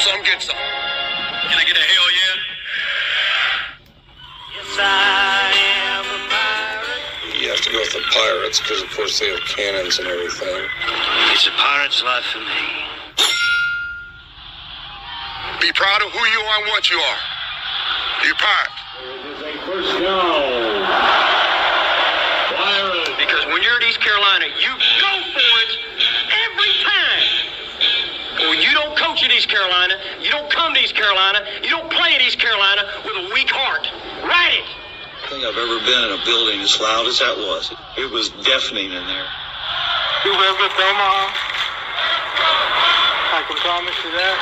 some, get some. Can I get a hell yeah? Yes, I am a pirate. You have to go with the pirates because, of course, they have cannons and everything. It's a pirate's life for me. Be proud of who you are and what you are. You pirate. It is a first down. Pirates. Because when you're at East Carolina, you go for it every time. When you don't coach at East Carolina, you don't come to East Carolina, you don't play at East Carolina with a weak heart. Write it. I think I've ever been in a building as loud as that was. It was deafening in there. You live with Omaha? I can promise you that.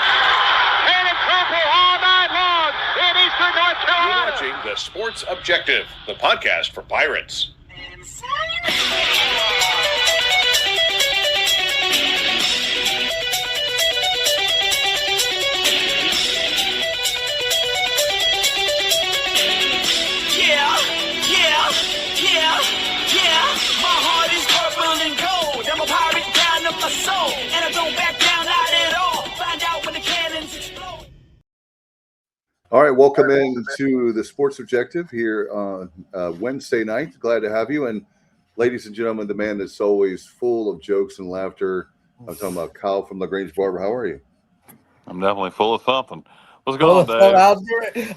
And it's purple all night long in Eastern North Carolina. You're watching The Sports Objective, the podcast for Pirates. My heart is purple and gold. I'm a pirate down to my soul. And I don't back down, not at all. Find out when the cannons explode. All right, welcome in to the Sports Objective here on Wednesday night. Glad to have you. And ladies and gentlemen, the man that's always full of jokes and laughter. I'm talking about Kyle from LaGrange Barber. How are you? I'm definitely full of something. What's going on, Dave?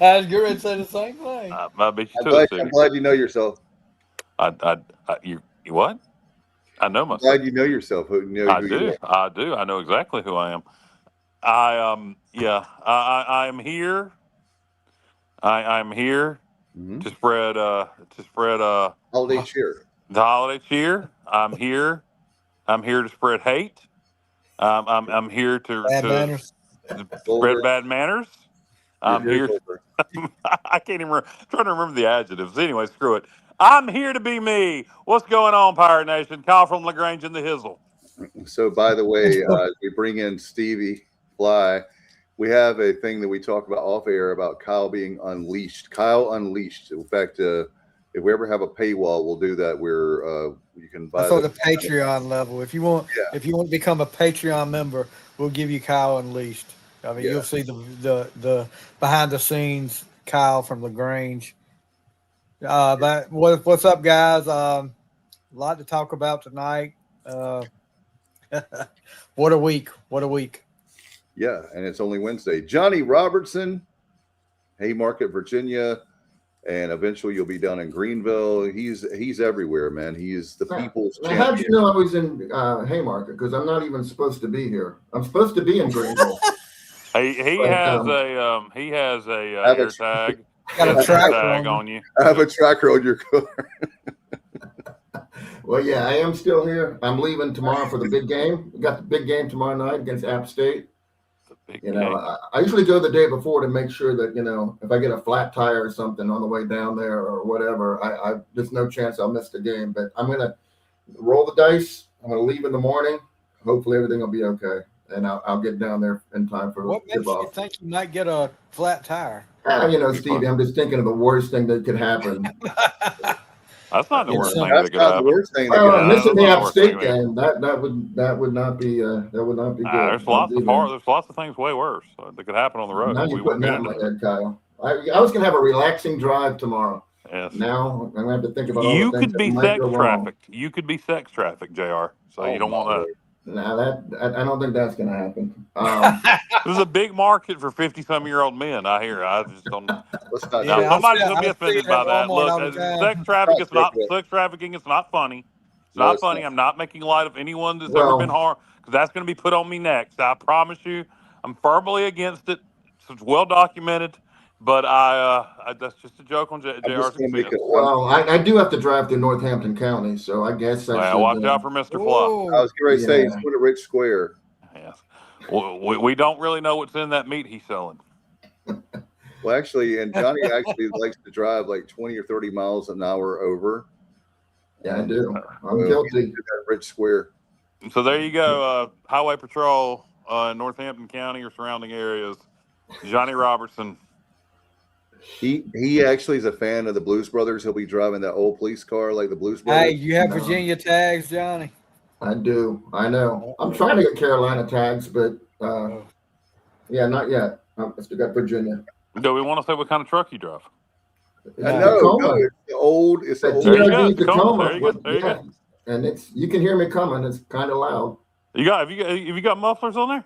I was going to say the same thing. I beat you to it. I'm glad you know yourself. You what? I know myself. Glad you know yourself. I do. I know exactly who I am. I am here. I'm here to spread holiday cheer. The holiday cheer. I'm here to spread hate. I'm here to spread bad manners. I'm here. I can't even remember. I'm trying to remember the adjectives. Anyway, screw it. I'm here to be me. What's going on, Pirate Nation? Kyle from LaGrange in the Hizzle. So, by the way, we bring in Stevie Fly. We have a thing that we talk about off air about Kyle being unleashed. Kyle Unleashed. In fact, if we ever have a paywall, we'll do that where you can buy. That's on the Patreon level. If you want to become a Patreon member, we'll give you Kyle Unleashed. I mean, you'll see the behind the scenes Kyle from LaGrange. But what's up, guys? A lot to talk about tonight. What a week! What a week! Yeah, and it's only Wednesday. Johnny Robertson, Haymarket, Virginia, and eventually you'll be down in Greenville. He's everywhere, man. He is the people's champion. How'd you know I was in Haymarket? Because I'm not even supposed to be here. I'm supposed to be in Greenville. He has a air tag. Got a tracker on you. I have a tracker on your car. Well, yeah, I am still here. I'm leaving tomorrow for the big game. We got the big game tomorrow night against App State. I usually go the day before to make sure that, if I get a flat tire or something on the way down there or whatever, there's no chance I'll miss the game. But I'm going to roll the dice. I'm going to leave in the morning. Hopefully everything will be okay. And I'll get down there in time for what makes you think you might get a flat tire? Stevie, I'm just thinking of the worst thing that could happen. That's not the worst thing that could happen. Missing the App State game, that would not be good. There's lots of things way worse that could happen on the road. Now you're putting that in my head, Kyle. I was gonna have a relaxing drive tomorrow. Yes. Now I'm gonna have to think about all you the things could be that sex might go trafficked. You could be sex trafficked, JR. So you don't want that. No, I don't think that's going to happen. There's a big market for 50-some-year-old men. I hear. I just don't. Somebody's going to be offended by that. Look, sex trafficking is not funny. It's not funny. I'm not making light of anyone that's ever been harmed because that's going to be put on me next. I promise you. I'm firmly against it. It's well documented. But that's just a joke on JR's expense. Well, I do have to drive through Northampton County, so I guess I should. Watch out for Mr. Fluff. I was going to say he's going to Rich Square. Yes. We don't really know what's in that meat he's selling. Well, actually, and Johnny actually likes to drive like 20 or 30 miles an hour over. Yeah, I do. I'm guilty. That Rich Square. So there you go. Highway Patrol in Northampton County or surrounding areas. Johnny Robertson. He actually is a fan of the Blues Brothers. He'll be driving that old police car like the Blues Brothers. Hey, you have Virginia tags, Johnny? I do. I know. I'm trying to get Carolina tags, but Yeah, not yet. I still got Virginia. Do we want to say what kind of truck you drive? No, it's the old. It's the old. There you go. Tacoma. There you go. There you go. And you can hear me coming. It's kind of loud. Have you got mufflers on there?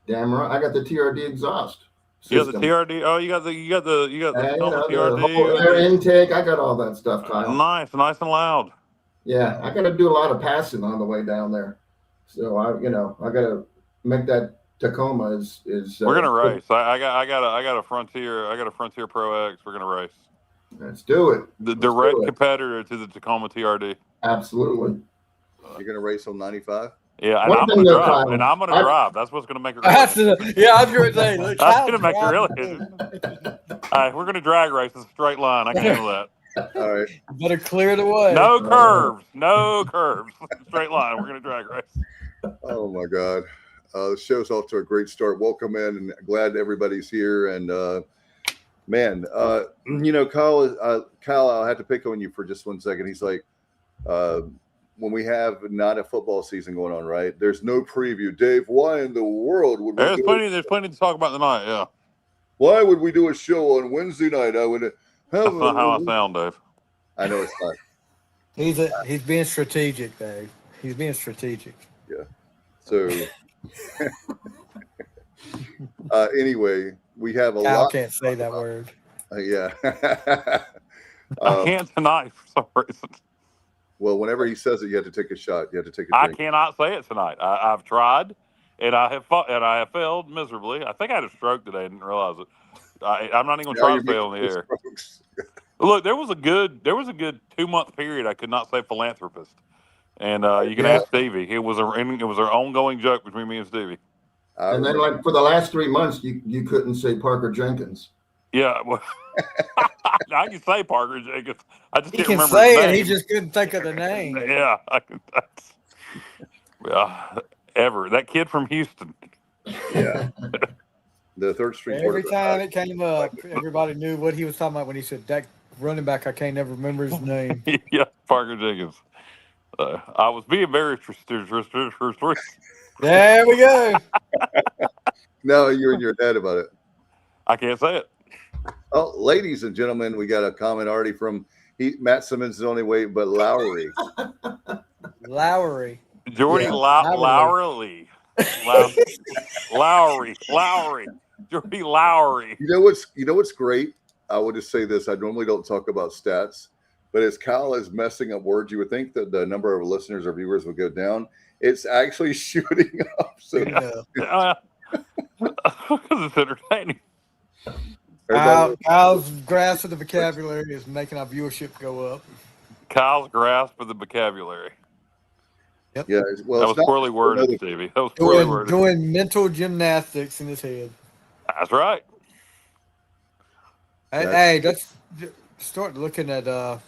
Damn right. I got the TRD exhaust system. You got the TRD. Oh, you got the TRD. The whole air intake. I got all that stuff, Kyle. Nice and loud. Yeah, I got to do a lot of passing on the way down there. So I got to make that Tacoma is. We're gonna race. I got a Frontier. I got a Frontier Pro X. We're gonna race. Let's do it. The direct competitor to the Tacoma TRD. Absolutely. You're gonna race on 95. Yeah, and I'm gonna drive. That's what's gonna make it. Yeah, I was gonna say. That's gonna make it really. All right, we're gonna drag race. It's a straight line. I can handle that. All right. Better clear the way. No curves. No curves. Straight line. We're gonna drag race. Oh my God. The show's off to a great start. Welcome in, and glad everybody's here. And man, Kyle, I'll have to pick on you for just 1 second. He's like, when we have not a football season going on, right? There's no preview. Dave, why in the world would we? There's plenty to talk about tonight. Yeah. Why would we do a show on Wednesday night? That's not how I sound, Dave. I know it's not. He's being strategic, Dave. He's being strategic. Yeah. So. Anyway, we have a lot. I can't say that word. Yeah. I can't tonight for some reason. Well, whenever he says it, you have to take a shot. You have to take a drink. I cannot say it tonight. I've tried, and I have failed miserably. I think I had a stroke today. I didn't realize it. I'm not even going to try to say it on the air. Look, there was a good 2-month period I could not say philanthropist. And you can ask Stevie. It was an ongoing joke between me and Stevie. And then, like for the last 3 months, you couldn't say Parker Jenkins. Yeah, well, I can say Parker Jenkins. I just can't remember his name. He can say it. He just couldn't think of the name. Yeah, I can. Ever that kid from Houston. Yeah. The third string. Every time it came up, everybody knew what he was talking about when he said that running back. I can't never remember his name. Yeah, Parker Jenkins. I was being very There we go. No, you're in your head about it. I can't say it. Oh, ladies and gentlemen, we got a comment already from Matt Simmons is only way, but Lowry. Jordy Lowry. Jordy Lowry. You know what's great? I would just say this. I normally don't talk about stats, but as Kyle is messing up words, you would think that the number of listeners or viewers would go down. It's actually shooting up. So because it's entertaining. Kyle's grasp of the vocabulary is making our viewership go up. Kyle's grasp of the vocabulary. Yep. Yeah. Well, that was poorly worded, Stevie. That was poorly worded. Doing mental gymnastics in his head. That's right. Hey, let's start looking at. I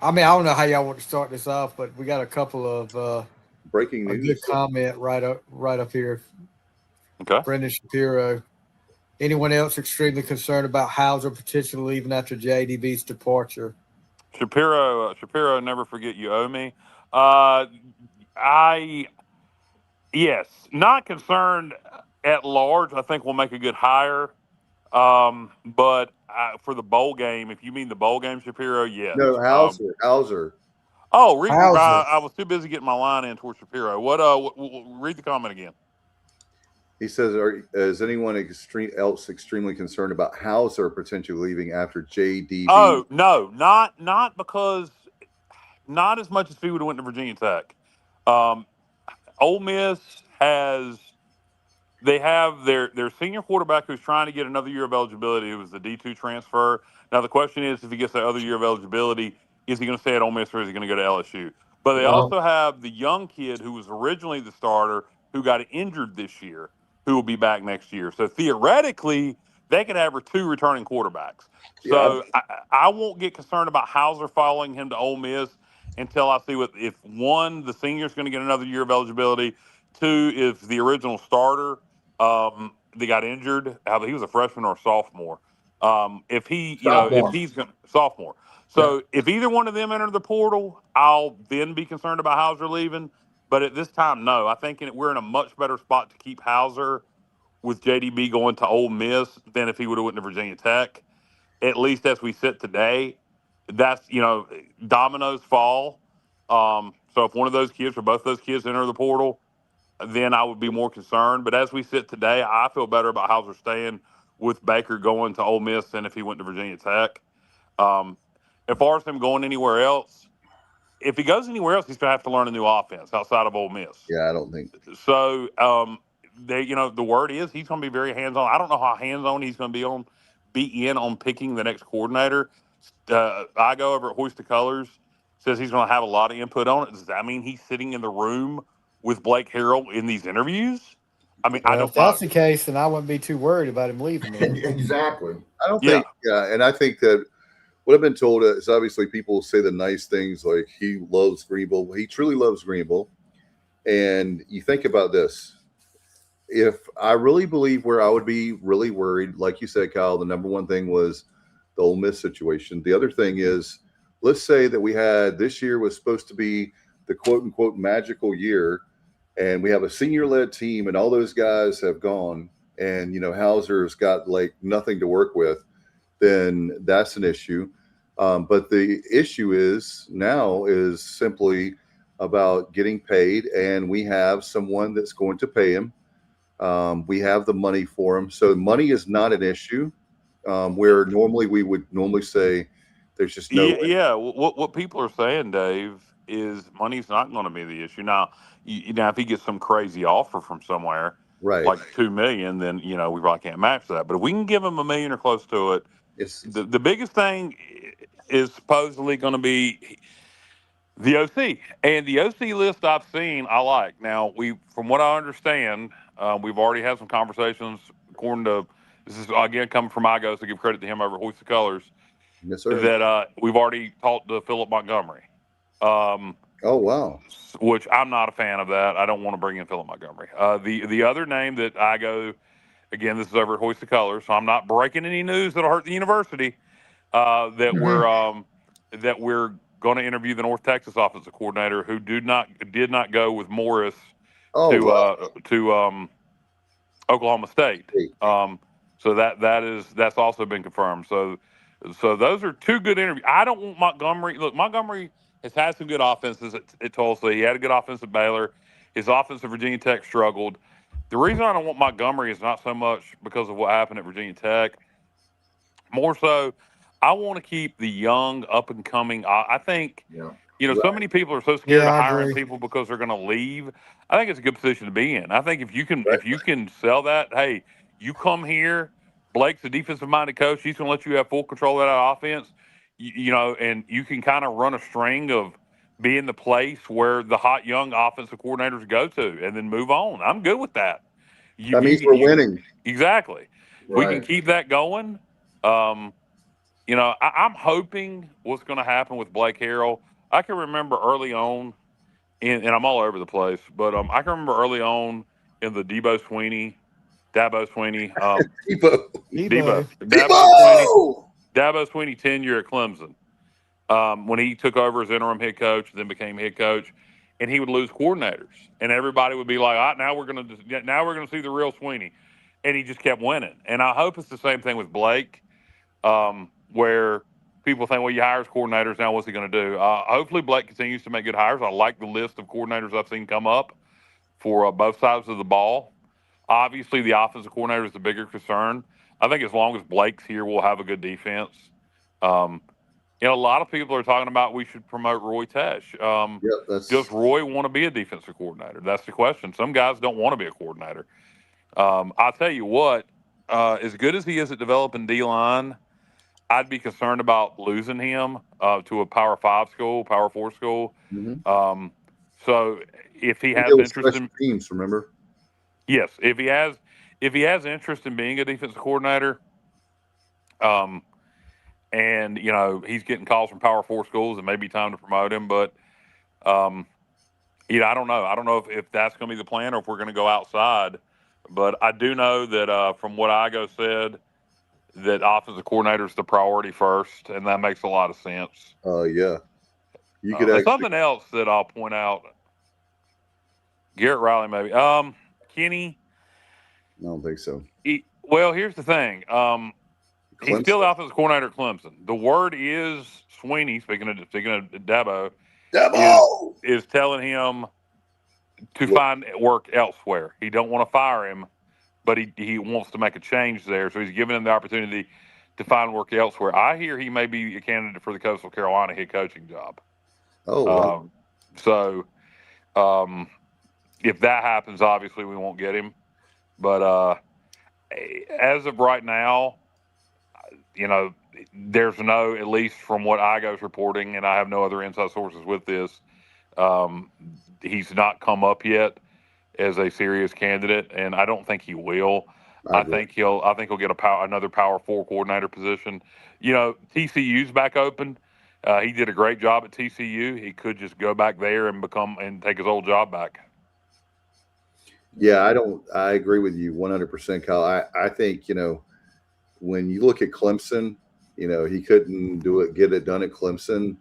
don't know how y'all want to start this off, but we got a couple of breaking news. Good comment right up here. Okay. Brendan Shapiro. Anyone else extremely concerned about Hauser potentially leaving after JDB's departure? Shapiro, never forget you owe me. Yes, not concerned at large. I think we'll make a good hire. But for the bowl game, if you mean the bowl game, Shapiro, yes. No, Hauser. Oh, I was too busy getting my line in towards Shapiro. Read the comment again. He says, is anyone else extremely concerned about Hauser potentially leaving after JDB? Oh, no, not because, not as much as he would have went to Virginia Tech. Ole Miss they have their senior quarterback who's trying to get another year of eligibility. It was the D2 transfer. Now, the question is, if he gets that other year of eligibility, is he going to stay at Ole Miss or is he going to go to LSU? But they also have the young kid who was originally the starter who got injured this year, who will be back next year. So theoretically, they could have 2 returning quarterbacks. So I won't get concerned about Hauser following him to Ole Miss until I see if one, the senior is going to get another year of eligibility. 2, if the original starter, they got injured, he was a freshman or a sophomore. If he's going sophomore. So if either one of them enter the portal, I'll then be concerned about Hauser leaving. But at this time, no. I think we're in a much better spot to keep Hauser with JDB going to Ole Miss than if he would have went to Virginia Tech. At least as we sit today, that's, dominoes fall. So if one of those kids or both those kids enter the portal, then I would be more concerned. But as we sit today, I feel better about Hauser staying with Baker going to Ole Miss than if he went to Virginia Tech. As far as him going anywhere else, if he goes anywhere else, he's going to have to learn a new offense outside of Ole Miss. Yeah, I don't think so. The word is he's going to be very hands-on. I don't know how hands-on he's going to be on picking the next coordinator. I go over at Hoist the Colors, says he's going to have a lot of input on it. Does that mean he's sitting in the room with Blake Harrell in these interviews? I mean, I don't know. If that's the case, then I wouldn't be too worried about him leaving. Exactly. I don't think, and I think that what I've been told is obviously people say the nice things like he loves Greenville. He truly loves Greenville. And you think about this. If I really believe where I would be really worried, like you said, Kyle, the number one thing was the Ole Miss situation. The other thing is, let's say that this year was supposed to be the quote unquote magical year, and we have a senior led team and all those guys have gone and, Hauser's got like nothing to work with, then that's an issue. But the issue now is simply about getting paid, and we have someone that's going to pay him. We have the money for him. So money is not an issue, where normally we would say there's just no. Yeah. What people are saying, Dave, is money's not going to be the issue. Now, if he gets some crazy offer from somewhere, right, like $2 million, then, we probably can't match that. But if we can give him $1 million or close to it, the biggest thing is supposedly going to be the OC. And the OC list I've seen, I like. Now, from what I understand, we've already had some conversations, according to, this is again coming from Igos, to give credit to him over Hoist the Colors. Yes, sir. That we've already talked to Philip Montgomery. Oh, wow. Which I'm not a fan of that. I don't want to bring in Philip Montgomery. The other name that I go, again, this is over at Hoist the Colors, so I'm not breaking any news that'll hurt the university, that we're going to interview the North Texas offensive coordinator, who did not go with Morris to Oklahoma State. So that's also been confirmed. So those are two good interviews. I don't want Montgomery. Look, Montgomery has had some good offenses at Tulsa. He had a good offense at Baylor. His offense at Virginia Tech struggled. The reason I don't want Montgomery is not so much because of what happened at Virginia Tech. More so, I want to keep the young, up-and-coming. I think, so many people are so scared of hiring people because they're going to leave. I think it's a good position to be in. I think if you can sell that, hey, you come here, Blake's a defensive-minded coach. He's going to let you have full control of that offense, and you can kind of run a string of being the place where the hot young offensive coordinators go to and then move on. I'm good with that. That means we're winning. Exactly. Right. We can keep that going. I'm hoping what's going to happen with Blake Harrell. I can remember early on, and I'm all over the place, but I can remember early on in the Dabo Swinney, Dabo Swinney tenure at Clemson, when he took over as interim head coach, then became head coach, and he would lose coordinators, and everybody would be like, now we're going to see the real Swinney, and he just kept winning. And I hope it's the same thing with Blake. Where people think, well, you hire coordinators, now what's he going to do? Hopefully Blake continues to make good hires. I like the list of coordinators I've seen come up for both sides of the ball. Obviously, the offensive coordinator is the bigger concern. I think as long as Blake's here, we'll have a good defense. A lot of people are talking about we should promote Roy Tesh. Does Roy want to be a defensive coordinator? That's the question. Some guys don't want to be a coordinator. I'll tell you what, as good as he is at developing D-line, I'd be concerned about losing him to a Power 5 school, Power 4 school. Mm-hmm. So if he has interest in teams, remember? Yes, if he has interest in being a defensive coordinator, and he's getting calls from Power 4 schools, it may be time to promote him. But I don't know. I don't know if that's going to be the plan or if we're going to go outside. But I do know that from what Igo said, that offensive coordinator is the priority first, and that makes a lot of sense. Yeah. You could something else that I'll point out. Garrett Riley, maybe. Kenny, I don't think so. Well, here's the thing. He's still the offensive coordinator at Clemson. The word is Sweeney, speaking of Dabo, is telling him to find work elsewhere. He don't want to fire him, but he wants to make a change there. So he's giving him the opportunity to find work elsewhere. I hear he may be a candidate for the Coastal Carolina head coaching job. Oh, wow. So if that happens, obviously we won't get him. But as of right now, there's no, at least from what IGO's reporting, and I have no other inside sources with this, he's not come up yet as a serious candidate, and I don't think he will. I think he'll get another Power 4 coordinator position. TCU's back open. He did a great job at TCU. He could just go back there and take his old job back. Yeah, I agree with you 100%, Kyle. I think, when you look at Clemson, he couldn't get it done at Clemson.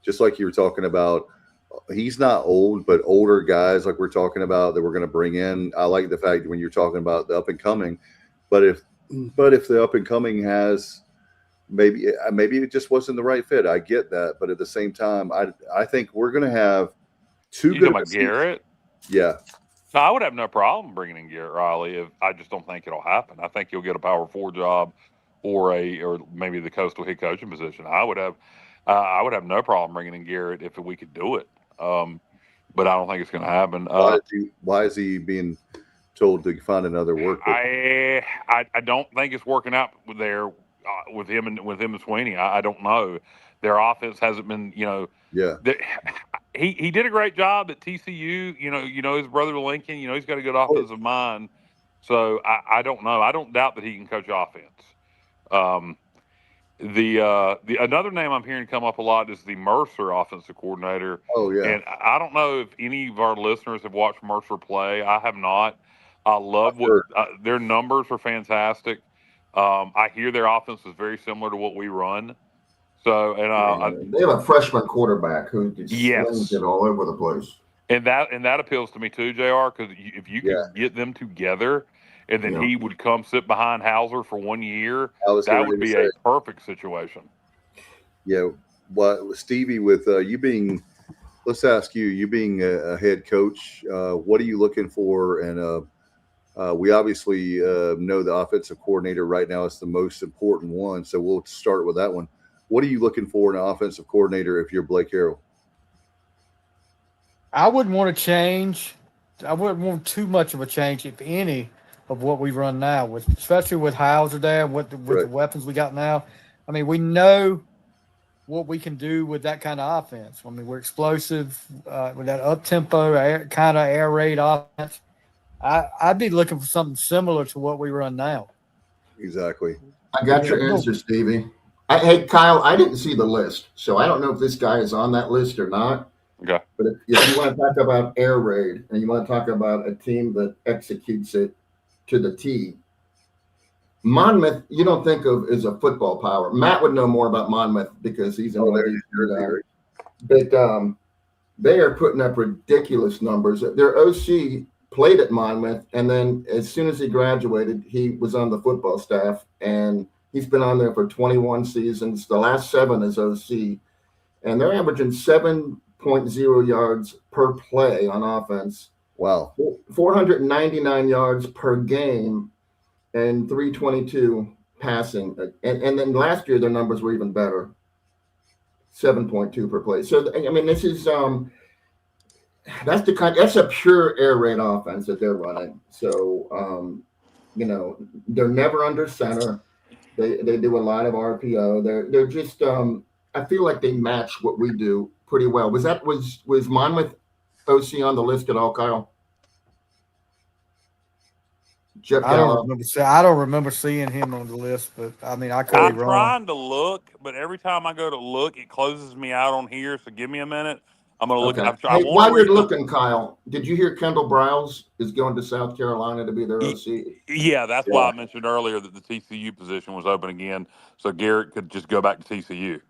Just like you were talking about, he's not old, but older guys like we're talking about that we're going to bring in. I like the fact when you're talking about the up and coming, but if the up and coming has maybe it just wasn't the right fit. I get that, but at the same time, I think we're going to have two good. About Garrett? Yeah. No, I would have no problem bringing in Garrett Riley. I just don't think it'll happen. I think he'll get a Power 4 job or maybe the Coastal head coaching position. I would have no problem bringing in Garrett if we could do it. But I don't think it's going to happen. Why is he being told to find another work? I don't think it's working out there with him and Sweeney. I don't know. Their offense hasn't been, Yeah. He did a great job at TCU. His brother Lincoln. He's got a good offensive mind. So I don't know. I don't doubt that he can coach offense. The another name I'm hearing come up a lot is the Mercer offensive coordinator. Oh yeah. And I don't know if any of our listeners have watched Mercer play. I have not. I love their numbers are fantastic. I hear their offense is very similar to what we run. So they have a freshman quarterback who slings it all over the place. And that appeals to me too, JR, because if you can get them together, and then he would come sit behind Hauser for 1 year, that would be a perfect situation. Yeah. Well, Stevie, with you being, let's ask you being a head coach, what are you looking for? And we obviously know the offensive coordinator right now is the most important one. So we'll start with that one. What are you looking for in an offensive coordinator if you're Blake Harrell? I wouldn't want to change. I wouldn't want too much of a change, if any, of what we run now, especially with Hauser there, with the weapons we got now. I mean, we know what we can do with that kind of offense. I mean, we're explosive with that up-tempo, kind of air raid offense. I'd be looking for something similar to what we run now. Exactly. I got your answer, Stevie. Hey, Kyle, I didn't see the list, so I don't know if this guy is on that list or not. Okay. But if you want to talk about air raid and you want to talk about a team that executes it to the T, Monmouth, you don't think of as a football power. Matt would know more about Monmouth because he's in the But they are putting up ridiculous numbers. Their OC played at Monmouth, and then as soon as he graduated, he was on the football staff, and he's been on there for 21 seasons. The last 7 as OC, and they're averaging 7.0 yards per play on offense. Wow. 499 yards per game and 322 passing. And then last year, their numbers were even better. 7.2 per play. So, I mean, this is that's a pure air raid offense that they're running. So, they're never under center. They do a lot of RPO. They're just I feel like they match what we do pretty well. Was Monmouth OC on the list at all, Kyle? I don't remember seeing him on the list, but I mean, I could be wrong. I'm trying to look, but every time I go to look, it closes me out on here. So give me a minute. I'm going to look at it. Hey, while you're looking, Kyle, did you hear Kendall Briles is going to South Carolina to be their OC? Yeah, that's why I mentioned earlier that the TCU position was open again, so Garrett could just go back to TCU.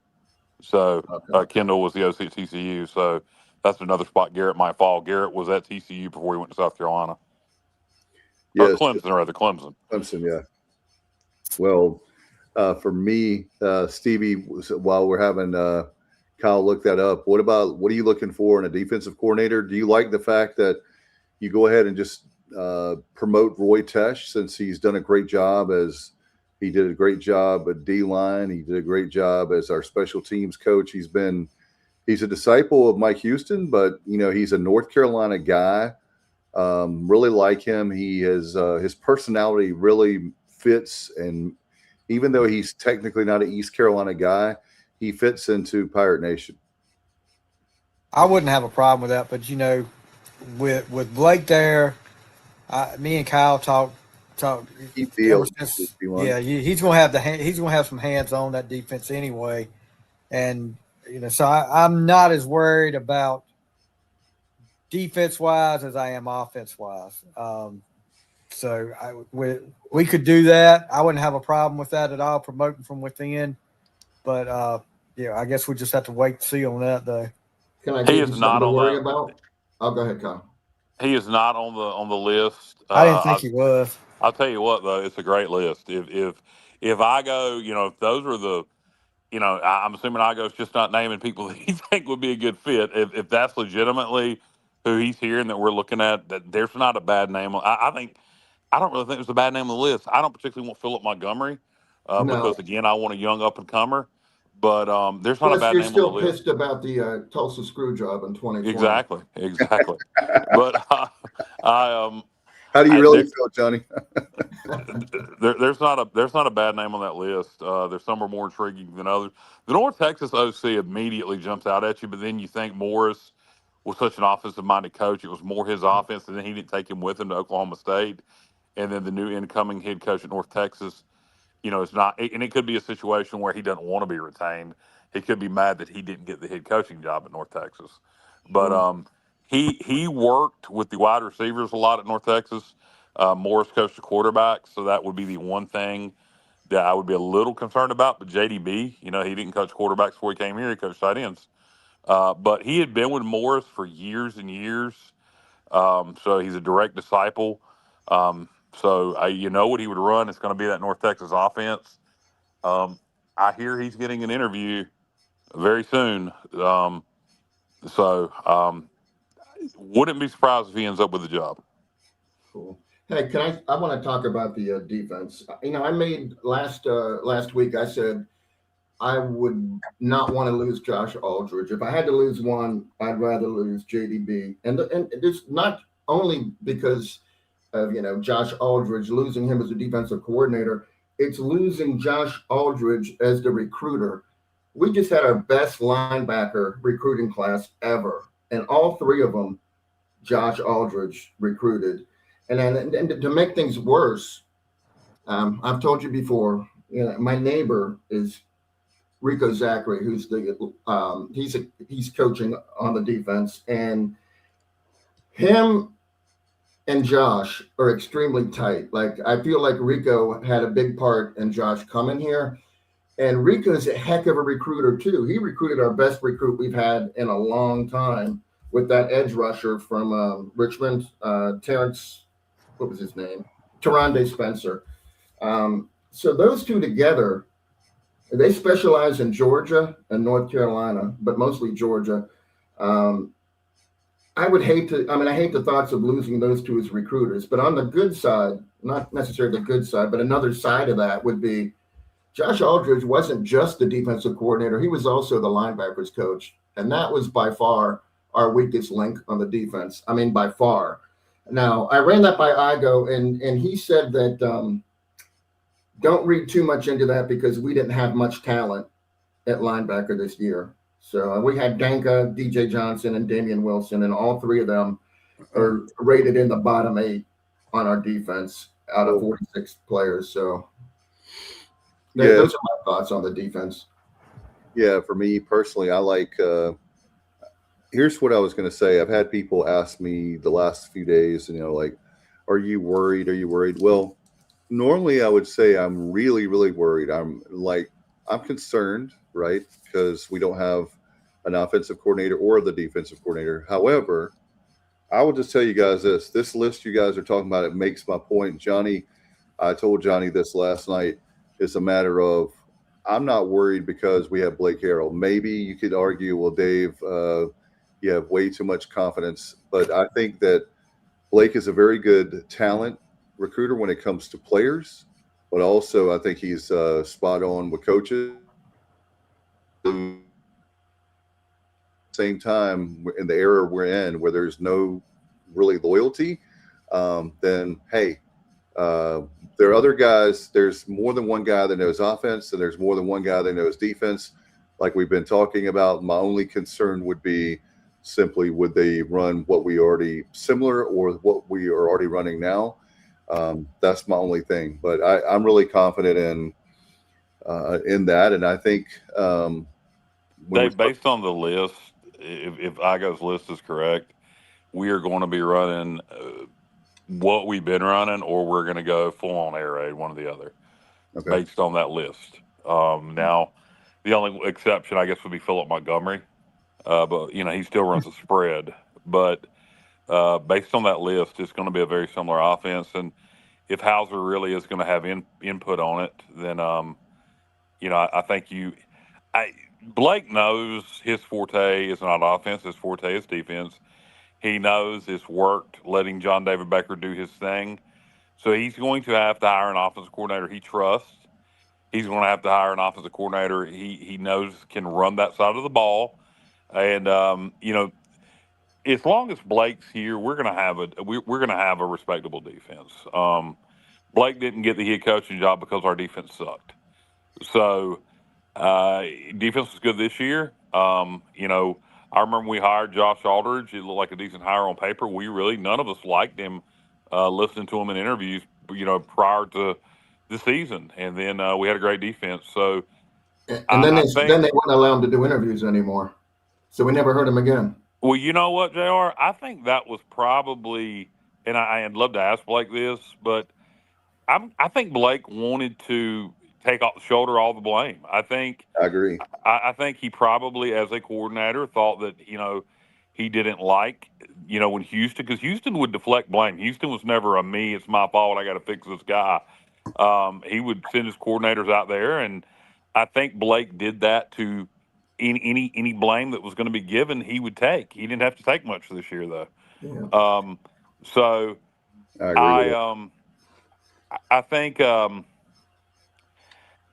So Kendall was the OC at TCU, so that's another spot Garrett might fall. Garrett was at TCU before he went to South Carolina. Yes. Clemson. Clemson, yeah. Well, for me, Stevie, while we're having Kyle look that up, what are you looking for in a defensive coordinator? Do you like the fact that you go ahead and just promote Roy Tesh, since he's done a great job he did a great job at D-line. He did a great job as our special teams coach. He's a disciple of Mike Houston, but he's a North Carolina guy. Really like him. He has his personality really fits, and even though he's technically not an East Carolina guy, he fits into Pirate Nation. I wouldn't have a problem with that, but with Blake there, me and Kyle talked ever since. Yeah, he's gonna have some hands on that defense anyway, and so I'm not as worried about defense wise as I am offense wise. So we could do that. I wouldn't have a problem with that at all, promoting from within. But I guess we just have to wait to see on that, though. Can I give you something to worry about? Oh, go ahead, Kyle. He is not on the list. I didn't think he was. I'll tell you what, though, it's a great list. If I go, if those are the, I'm assuming Igo's just not naming people that he think would be a good fit. If that's legitimately who he's hearing that we're looking at, that there's not a bad name. I don't really think there's a bad name on the list. I don't particularly want Philip Montgomery because, again, I want a young up-and-comer. But there's not a bad name on the list. You're still pissed about the Tulsa screw job in 2020. Exactly. But how do you really feel, Johnny? there's not a bad name on that list. There's some are more intriguing than others. The North Texas OC immediately jumps out at you, but then you think Morris was such an offensive-minded coach. It was more his offense, and then he didn't take him with him to Oklahoma State. And then the new incoming head coach at North Texas, it's not, and it could be a situation where he doesn't want to be retained. He could be mad that he didn't get the head coaching job at North Texas. But he worked with the wide receivers a lot at North Texas. Morris coached the quarterback, so that would be the one thing that I would be a little concerned about. But JDB, he didn't coach quarterbacks before he came here. He coached tight ends. But he had been with Morris for years and years. So he's a direct disciple. So what he would run is going to be that North Texas offense. I hear he's getting an interview very soon. Wouldn't be surprised if he ends up with the job. Cool. Hey, I want to talk about the defense. I made last week, I said I would not want to lose Josh Aldridge. If I had to lose one, I'd rather lose JDB. And it's not only because of, Josh Aldridge, losing him as a defensive coordinator. It's losing Josh Aldridge as the recruiter. We just had our best linebacker recruiting class ever. And all three of them, Josh Aldridge recruited. And to make things worse, I've told you before, my neighbor is Rico Zachary, who's he's coaching on the defense, and him and Josh are extremely tight. Like, I feel like Rico had a big part in Josh coming here, and Rico's a heck of a recruiter too. He recruited our best recruit we've had in a long time with that edge rusher from Richmond, Terrence. What was his name? Taronde Spencer. So those two together, they specialize in Georgia and North Carolina, but mostly Georgia. I hate the thoughts of losing those two as recruiters, but on the good side, not necessarily the good side, but another side of that would be Josh Aldridge wasn't just the defensive coordinator. He was also the linebackers coach. And that was by far our weakest link on the defense. I mean, by far. Now, I ran that by Igo, and he said that don't read too much into that because we didn't have much talent at linebacker this year. So we had Danka, DJ Johnson, and Damian Wilson, and all three of them are rated in the bottom 8 on our defense out of 46 players. So those are my thoughts on the defense. Yeah, for me personally, I like here's what I was going to say. I've had people ask me the last few days, like, are you worried? Are you worried? Well, normally I would say I'm really, really worried. I'm concerned, right? Because we don't have an offensive coordinator or the defensive coordinator. However, I will just tell you guys this list you guys are talking about, it makes my point. Johnny, I told Johnny this last night. It's a matter of, I'm not worried because we have Blake Harrell. Maybe you could argue, well, Dave, you have way too much confidence. But I think that Blake is a very good talent recruiter when it comes to players. But also, I think he's spot on with coaches. Same time, in the era we're in, where there's no really loyalty, then hey, there are other guys. There's more than one guy that knows offense, and there's more than one guy that knows defense. Like we've been talking about, my only concern would be simply, would they run what we already similar or what we are already running now? That's my only thing. But I'm really confident in that, and I think Dave, based on the list, if Igo's list is correct, we are going to be running what we've been running, or we're going to go full on air raid, one or the other, based on that list. Now, the only exception, I guess, would be Philip Montgomery, but he still runs a spread. But based on that list, it's going to be a very similar offense. And if Hauser really is going to have input on it, then I think Blake knows his forte is not offense. His forte is defense. He knows it's worked letting John David Becker do his thing. So he's going to have to hire an offensive coordinator he trusts. He's going to have to hire an offensive coordinator he knows can run that side of the ball. And, as long as Blake's here, we're going to have a respectable defense. Blake didn't get the head coaching job because our defense sucked. So, defense was good this year. I remember we hired Josh Aldridge. It looked like a decent hire on paper. None of us liked him, listening to him in interviews, prior to the season. And then we had a great defense. So, and then they wouldn't allow him to do interviews anymore. So we never heard him again. Well, you know what, JR? I think that was probably, and I'd love to ask Blake this, but I think Blake wanted to take off the shoulder all the blame. I agree. I think he probably, as a coordinator, thought that, he didn't like, when Houston, because Houston would deflect blame. Houston was never a me, it's my fault, I got to fix this guy. He would send his coordinators out there, and I think Blake did that to any blame that was going to be given, he would take. He didn't have to take much this year, though. Yeah. So I think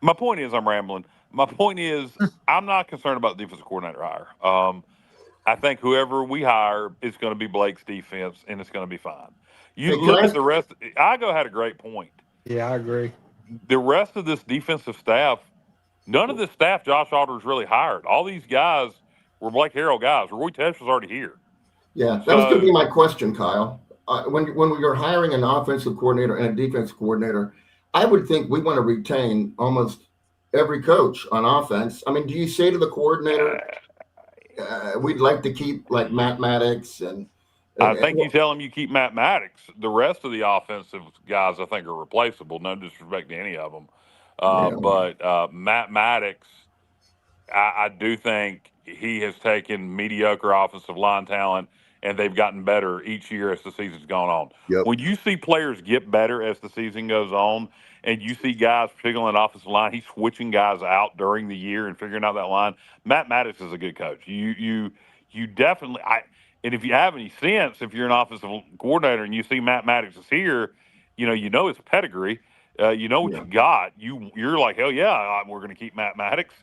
my point is, I'm rambling. My point is, I'm not concerned about the defensive coordinator hire. I think whoever we hire is going to be Blake's defense, and it's going to be fine. You look at the rest. Igo had a great point. Yeah, I agree. The rest of this defensive staff, none of this staff Josh Aldridge really hired. All these guys were Blake Harrell guys. Roy Tesh was already here. Yeah, that was going to be my question, Kyle. When you're hiring an offensive coordinator and a defensive coordinator, I would think we want to retain almost every coach on offense. I mean, do you say to the coordinator, we'd like to keep like Matt Maddox and I think you tell him you keep Matt Maddox. The rest of the offensive guys, I think, are replaceable. No disrespect to any of them. But Matt Maddox, I do think he has taken mediocre offensive line talent, and they've gotten better each year as the season's gone on. Yep. When you see players get better as the season goes on, and you see guys, particularly on that offensive line, he's switching guys out during the year and figuring out that line. Matt Maddox is a good coach. You definitely and if you have any sense, if you're an offensive coordinator and you see Matt Maddox is here, you know his pedigree. What you got. You're like, hell yeah, we're going to keep Matt Maddox.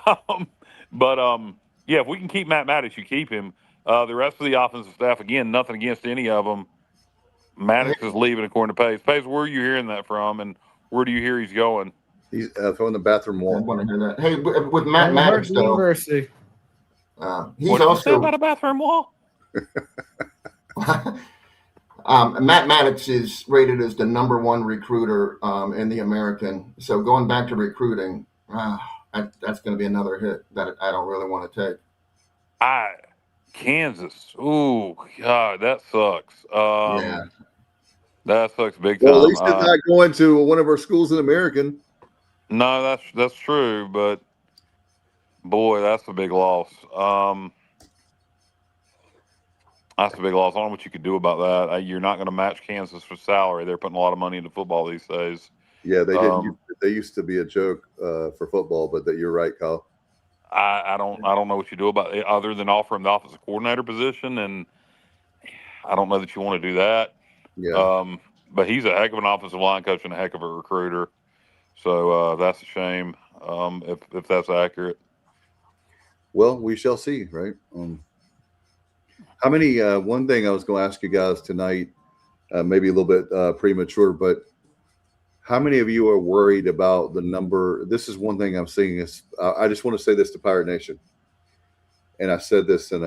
If we can keep Matt Maddox, you keep him. The rest of the offensive staff, again, nothing against any of them. Maddox is leaving according to Pace. Pace, where are you hearing that from, and where do you hear he's going? He's throwing the bathroom wall. I want to hear that. Hey, with Matt Maddox, though, University. He's what also did you say about a bathroom wall? Matt Maddox is rated as the #1 recruiter in the American. So going back to recruiting, that's going to be another hit that I don't really want to take. Kansas. Oh God, that sucks. Yeah, that sucks big time. Well, at least it's not going to one of our schools in American. No, that's true, but boy, that's a big loss. That's a big loss. I don't know what you could do about that. You're not going to match Kansas for salary. They're putting a lot of money into football these days. Yeah, they did. They used to be a joke for football, but you're right, Kyle. I don't know what you do about it other than offer him the offensive coordinator position, and I don't know that you want to do that. Yeah. But he's a heck of an offensive line coach and a heck of a recruiter. So that's a shame if that's accurate. Well, we shall see, right? How many? One thing I was going to ask you guys tonight, maybe a little bit premature, but how many of you are worried about the number? This is one thing I'm seeing. Is I just want to say this to Pirate Nation, and I said this in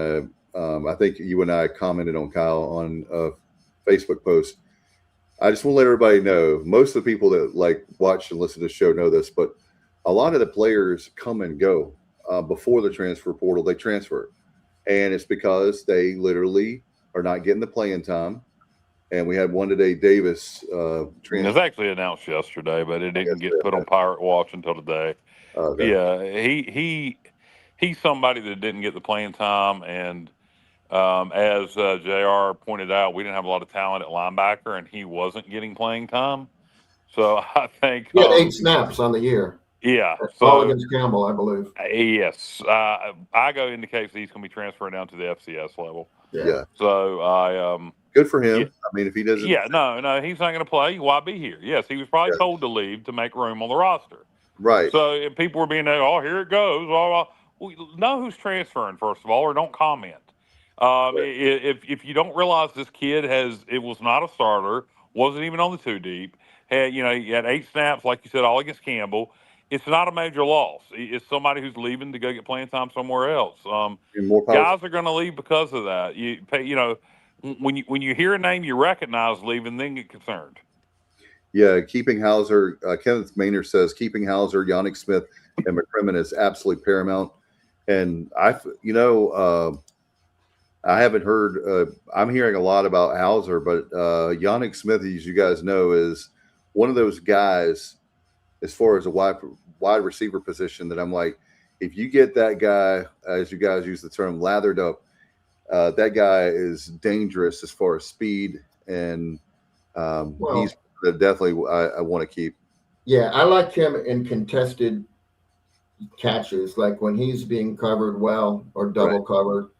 I think you and I commented on Kyle on a Facebook post. I just want to let everybody know. Most of the people that like watch and listen to the show know this, but a lot of the players come and go before the transfer portal. They transfer, and it's because they literally are not getting the playing time. And we had one today, Davis. It was actually announced yesterday, but it didn't get put on Pirate Watch until today. Okay. Yeah, he's somebody that didn't get the playing time, and as JR pointed out, we didn't have a lot of talent at linebacker, and he wasn't getting playing time. So I think he had 8 snaps on the year. Yeah, all against Campbell, I believe. Yes, Igo indicates that he's going to be transferring down to the FCS level. Yeah. So good for him. Yeah, I mean, if he doesn't. Yeah, no, he's not going to play. Why be here? Yes, he was probably told to leave to make room on the roster. Right. So if people were being, here it goes. Well, know who's transferring first of all, or don't comment. If you don't realize this kid it was not a starter, wasn't even on the 2 deep. He had 8 snaps, like you said, all against Campbell. It's not a major loss. It's somebody who's leaving to go get playing time somewhere else. Guys are going to leave because of that. When you hear a name you recognize leaving, then get concerned. Yeah, keeping Hauser. Kenneth Maynard says keeping Hauser, Yannick Smith, and McCrimmon is absolutely paramount. And I haven't heard. I'm hearing a lot about Hauser, but Yannick Smith, as you guys know, is one of those guys. As far as a wide receiver position, that I'm like, if you get that guy, as you guys use the term, lathered up, that guy is dangerous as far as speed, and he's definitely I want to keep. Yeah, I like him in contested catches, like when he's being covered well or double covered.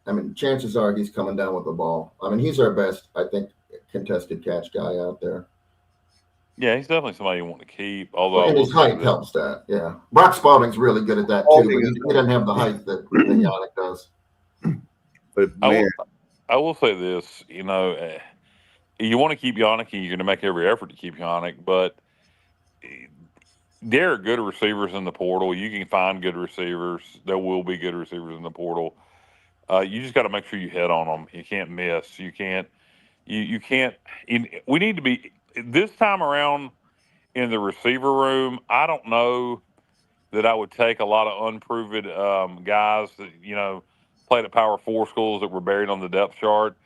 I mean, chances are he's coming down with the ball. I mean, he's our best, I think, contested catch guy out there. Yeah, he's definitely somebody you want to keep. Although and his height helps that. Yeah, Brock Spalding's really good at that too, but he doesn't have the height that Yannick does. But I will say this, you want to keep Yannick, and you're going to make every effort to keep Yannick, but there are good receivers in the portal. You can find good receivers. There will be good receivers in the portal. You just got to make sure you hit on them. You can't miss. You can't. You can't. We need to be this time around in the receiver room. I don't know that I would take a lot of unproven guys that played at Power 4 schools that were buried on the depth chart.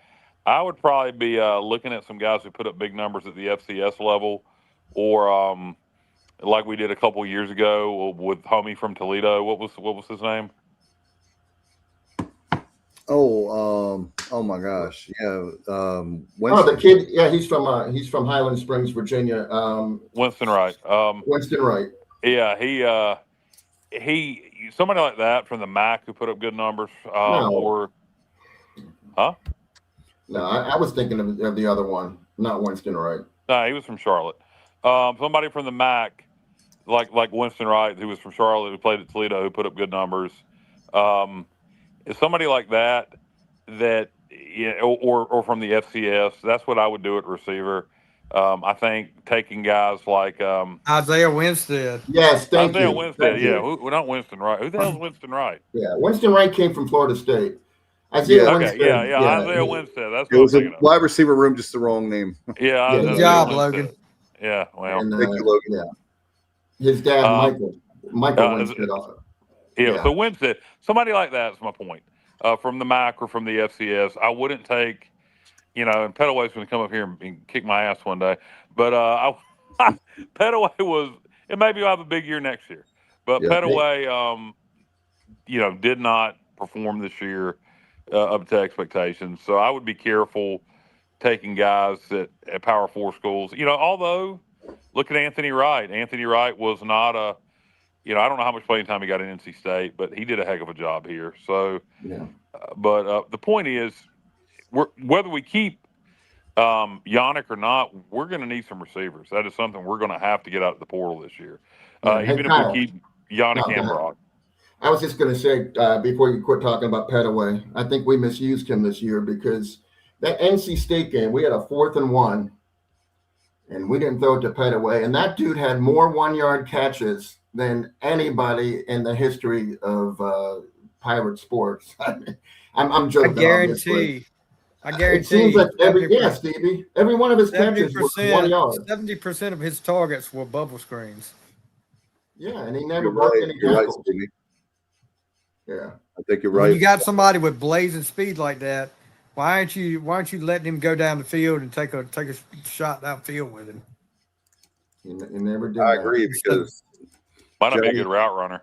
I would probably be looking at some guys who put up big numbers at the FCS level, or like we did a couple years ago with homie from Toledo. What was his name? Oh my gosh, yeah. The kid, yeah, he's from Highland Springs, Virginia. Winston Wright. Winston Wright. Yeah, he somebody like that from the MAC who put up good numbers. No, I was thinking of the other one, not Winston Wright. No, he was from Charlotte. Somebody from the MAC, like Winston Wright, who was from Charlotte, who played at Toledo, who put up good numbers. Is somebody like that, or from the FCS, that's what I would do at receiver. I think taking guys like Isaiah Winstead. Yes, thank you. Isaiah Winstead, yeah. Not Winston Wright. Who the hell is Winston Wright? Yeah, Winston Wright came from Florida State. Isaiah Winstead. Yeah. Isaiah Winstead. That's what it was I'm thinking a wide receiver room, just the wrong name. Yeah. Good job, Logan. Yeah, well. Thank you, Logan. Yeah. His dad, Michael Winstead. So Winstead, somebody like that is my point. From the MAC or from the FCS, I wouldn't take, and Petaway's going to come up here and kick my ass one day. But Petaway and maybe he'll have a big year next year. But Petaway, did not perform this year. up to expectations. So I would be careful taking guys at Power 4 schools. Although look at Anthony Wright. Anthony Wright was not I don't know how much playing time he got in NC State, but he did a heck of a job here. So, yeah. But the point is, whether we keep Yannick or not, we're going to need some receivers. That is something we're going to have to get out of the portal this year. Even if we keep Yannick and Brock. I was just going to say, before you quit talking about Petaway, I think we misused him this year because that NC State game, we had a 4th and 1, and we didn't throw it to Petaway. And that dude had more 1-yard catches than anybody in the history of Pirate sports. I'm joking. I guarantee. It seems like Stevie, every one of his catches was 1 yard. 70% of his targets were bubble screens. Yeah, and he never broke any tackles. Right, yeah, I think you're right. When you got somebody with blazing speed like that, why aren't you letting him go down the field and take a shot downfield with him? He never did. I agree because might not be a good route runner.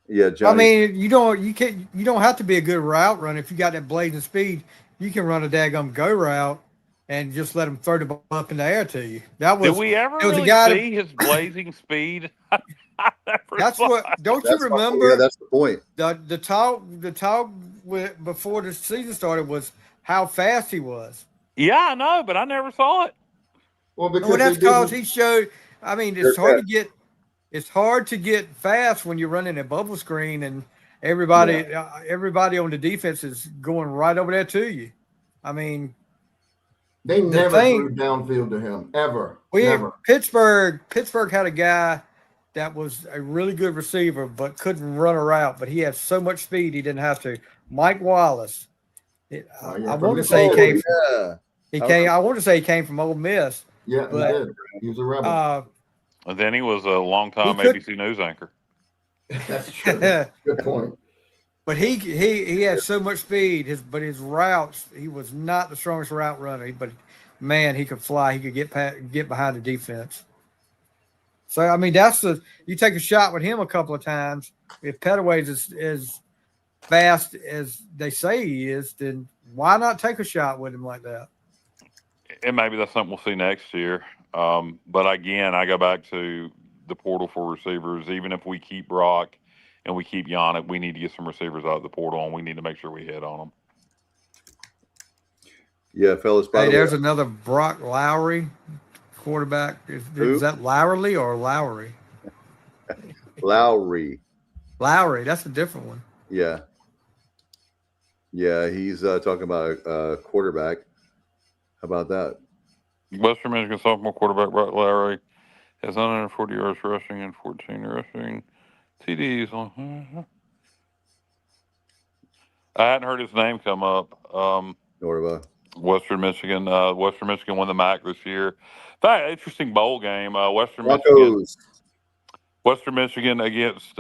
Yeah, Johnny. I mean, you don't have to be a good route runner if you got that blazing speed. You can run a daggum go route and just let him throw the ball up in the air to you. Did we ever really see his blazing speed? That's what. Don't you remember? Yeah, that's the point. The talk before the season started was how fast he was. Yeah, I know, but I never saw it. Well, that's because he showed. I mean, it's hard to get fast when you're running a bubble screen and everybody on the defense is going right over there to you. I mean, they never threw downfield to him ever. Never. Pittsburgh had a guy that was a really good receiver, but couldn't run a route. But he had so much speed he didn't have to. Mike Wallace. I want to say he came from Ole Miss. Yeah, he did. He was a rebel. And then he was a long-time ABC News anchor. That's true. Good point. But he had so much speed. His routes, he was not the strongest route runner. But man, he could fly. He could get behind the defense. So I mean, you take a shot with him a couple of times. If Petaway's as fast as they say he is, then why not take a shot with him like that? And maybe that's something we'll see next year. But again, I go back to the portal for receivers. Even if we keep Brock and we keep Yannick, we need to get some receivers out of the portal, and we need to make sure we hit on them. Yeah, fellas. There's another Brock Lowry quarterback. Is that Lowerly or Lowry? Lowry. That's a different one. Yeah. Yeah, he's talking about a quarterback. How about that? Western Michigan sophomore quarterback Brock Lowry has 140 yards rushing and 14 rushing TDs. I hadn't heard his name come up. Nor have I. Western Michigan won the MAC this year. In fact, interesting bowl game. Western Michigan against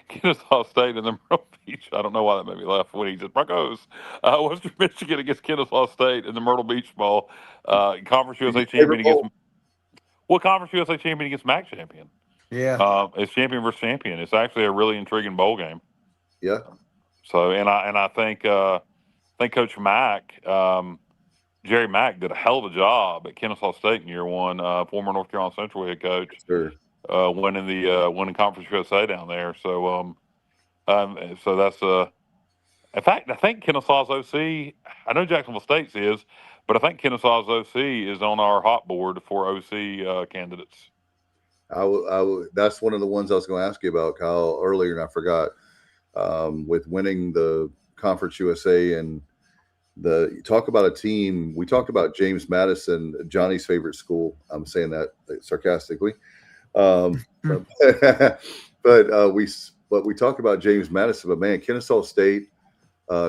Kennesaw State in the Myrtle Beach. I don't know why that made me laugh when he said Broncos. Western Michigan against Kennesaw State in the Myrtle Beach Bowl. Conference USA champion against Conference USA champion against MAC champion. Yeah. It's champion versus champion. It's actually a really intriguing bowl game. Yeah. So I think Coach Mack, Jerry Mack, did a hell of a job at Kennesaw State in year one. Former North Carolina Central head coach, winning Conference USA down there. So so that's in fact, I think Kennesaw's OC. I know Jacksonville State's is, but I think Kennesaw's OC is on our hot board for OC candidates. That's one of the ones I was going to ask you about, Kyle, earlier, and I forgot. With winning the Conference USA and you talk about a team. We talked about James Madison, Johnny's favorite school. I'm saying that sarcastically, but we talked about James Madison. But man, Kennesaw State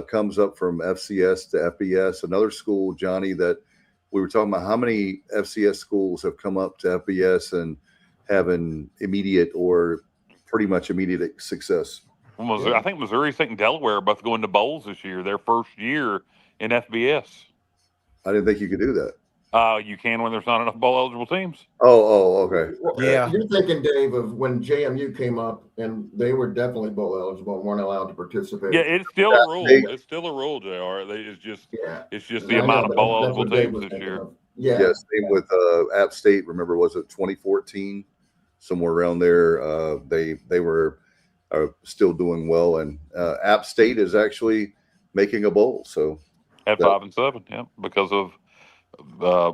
comes up from FCS to FBS. Another school, Johnny, that we were talking about. How many FCS schools have come up to FBS and having immediate or pretty much immediate success? I think Missouri State and Delaware are both going to bowls this year. Their first year in FBS. I didn't think you could do that. You can when there's not enough bowl eligible teams. Okay. Yeah. You're thinking, Dave, of when JMU came up and they were definitely bowl eligible and weren't allowed to participate. Yeah, it's still a rule. It's still a rule, JR. It's just the amount of bowl eligible teams this year. Yeah. Same with App State. Remember, was it 2014? Somewhere around there. They were still doing well, and App State is actually making a bowl. So at 5-7, yeah, because of the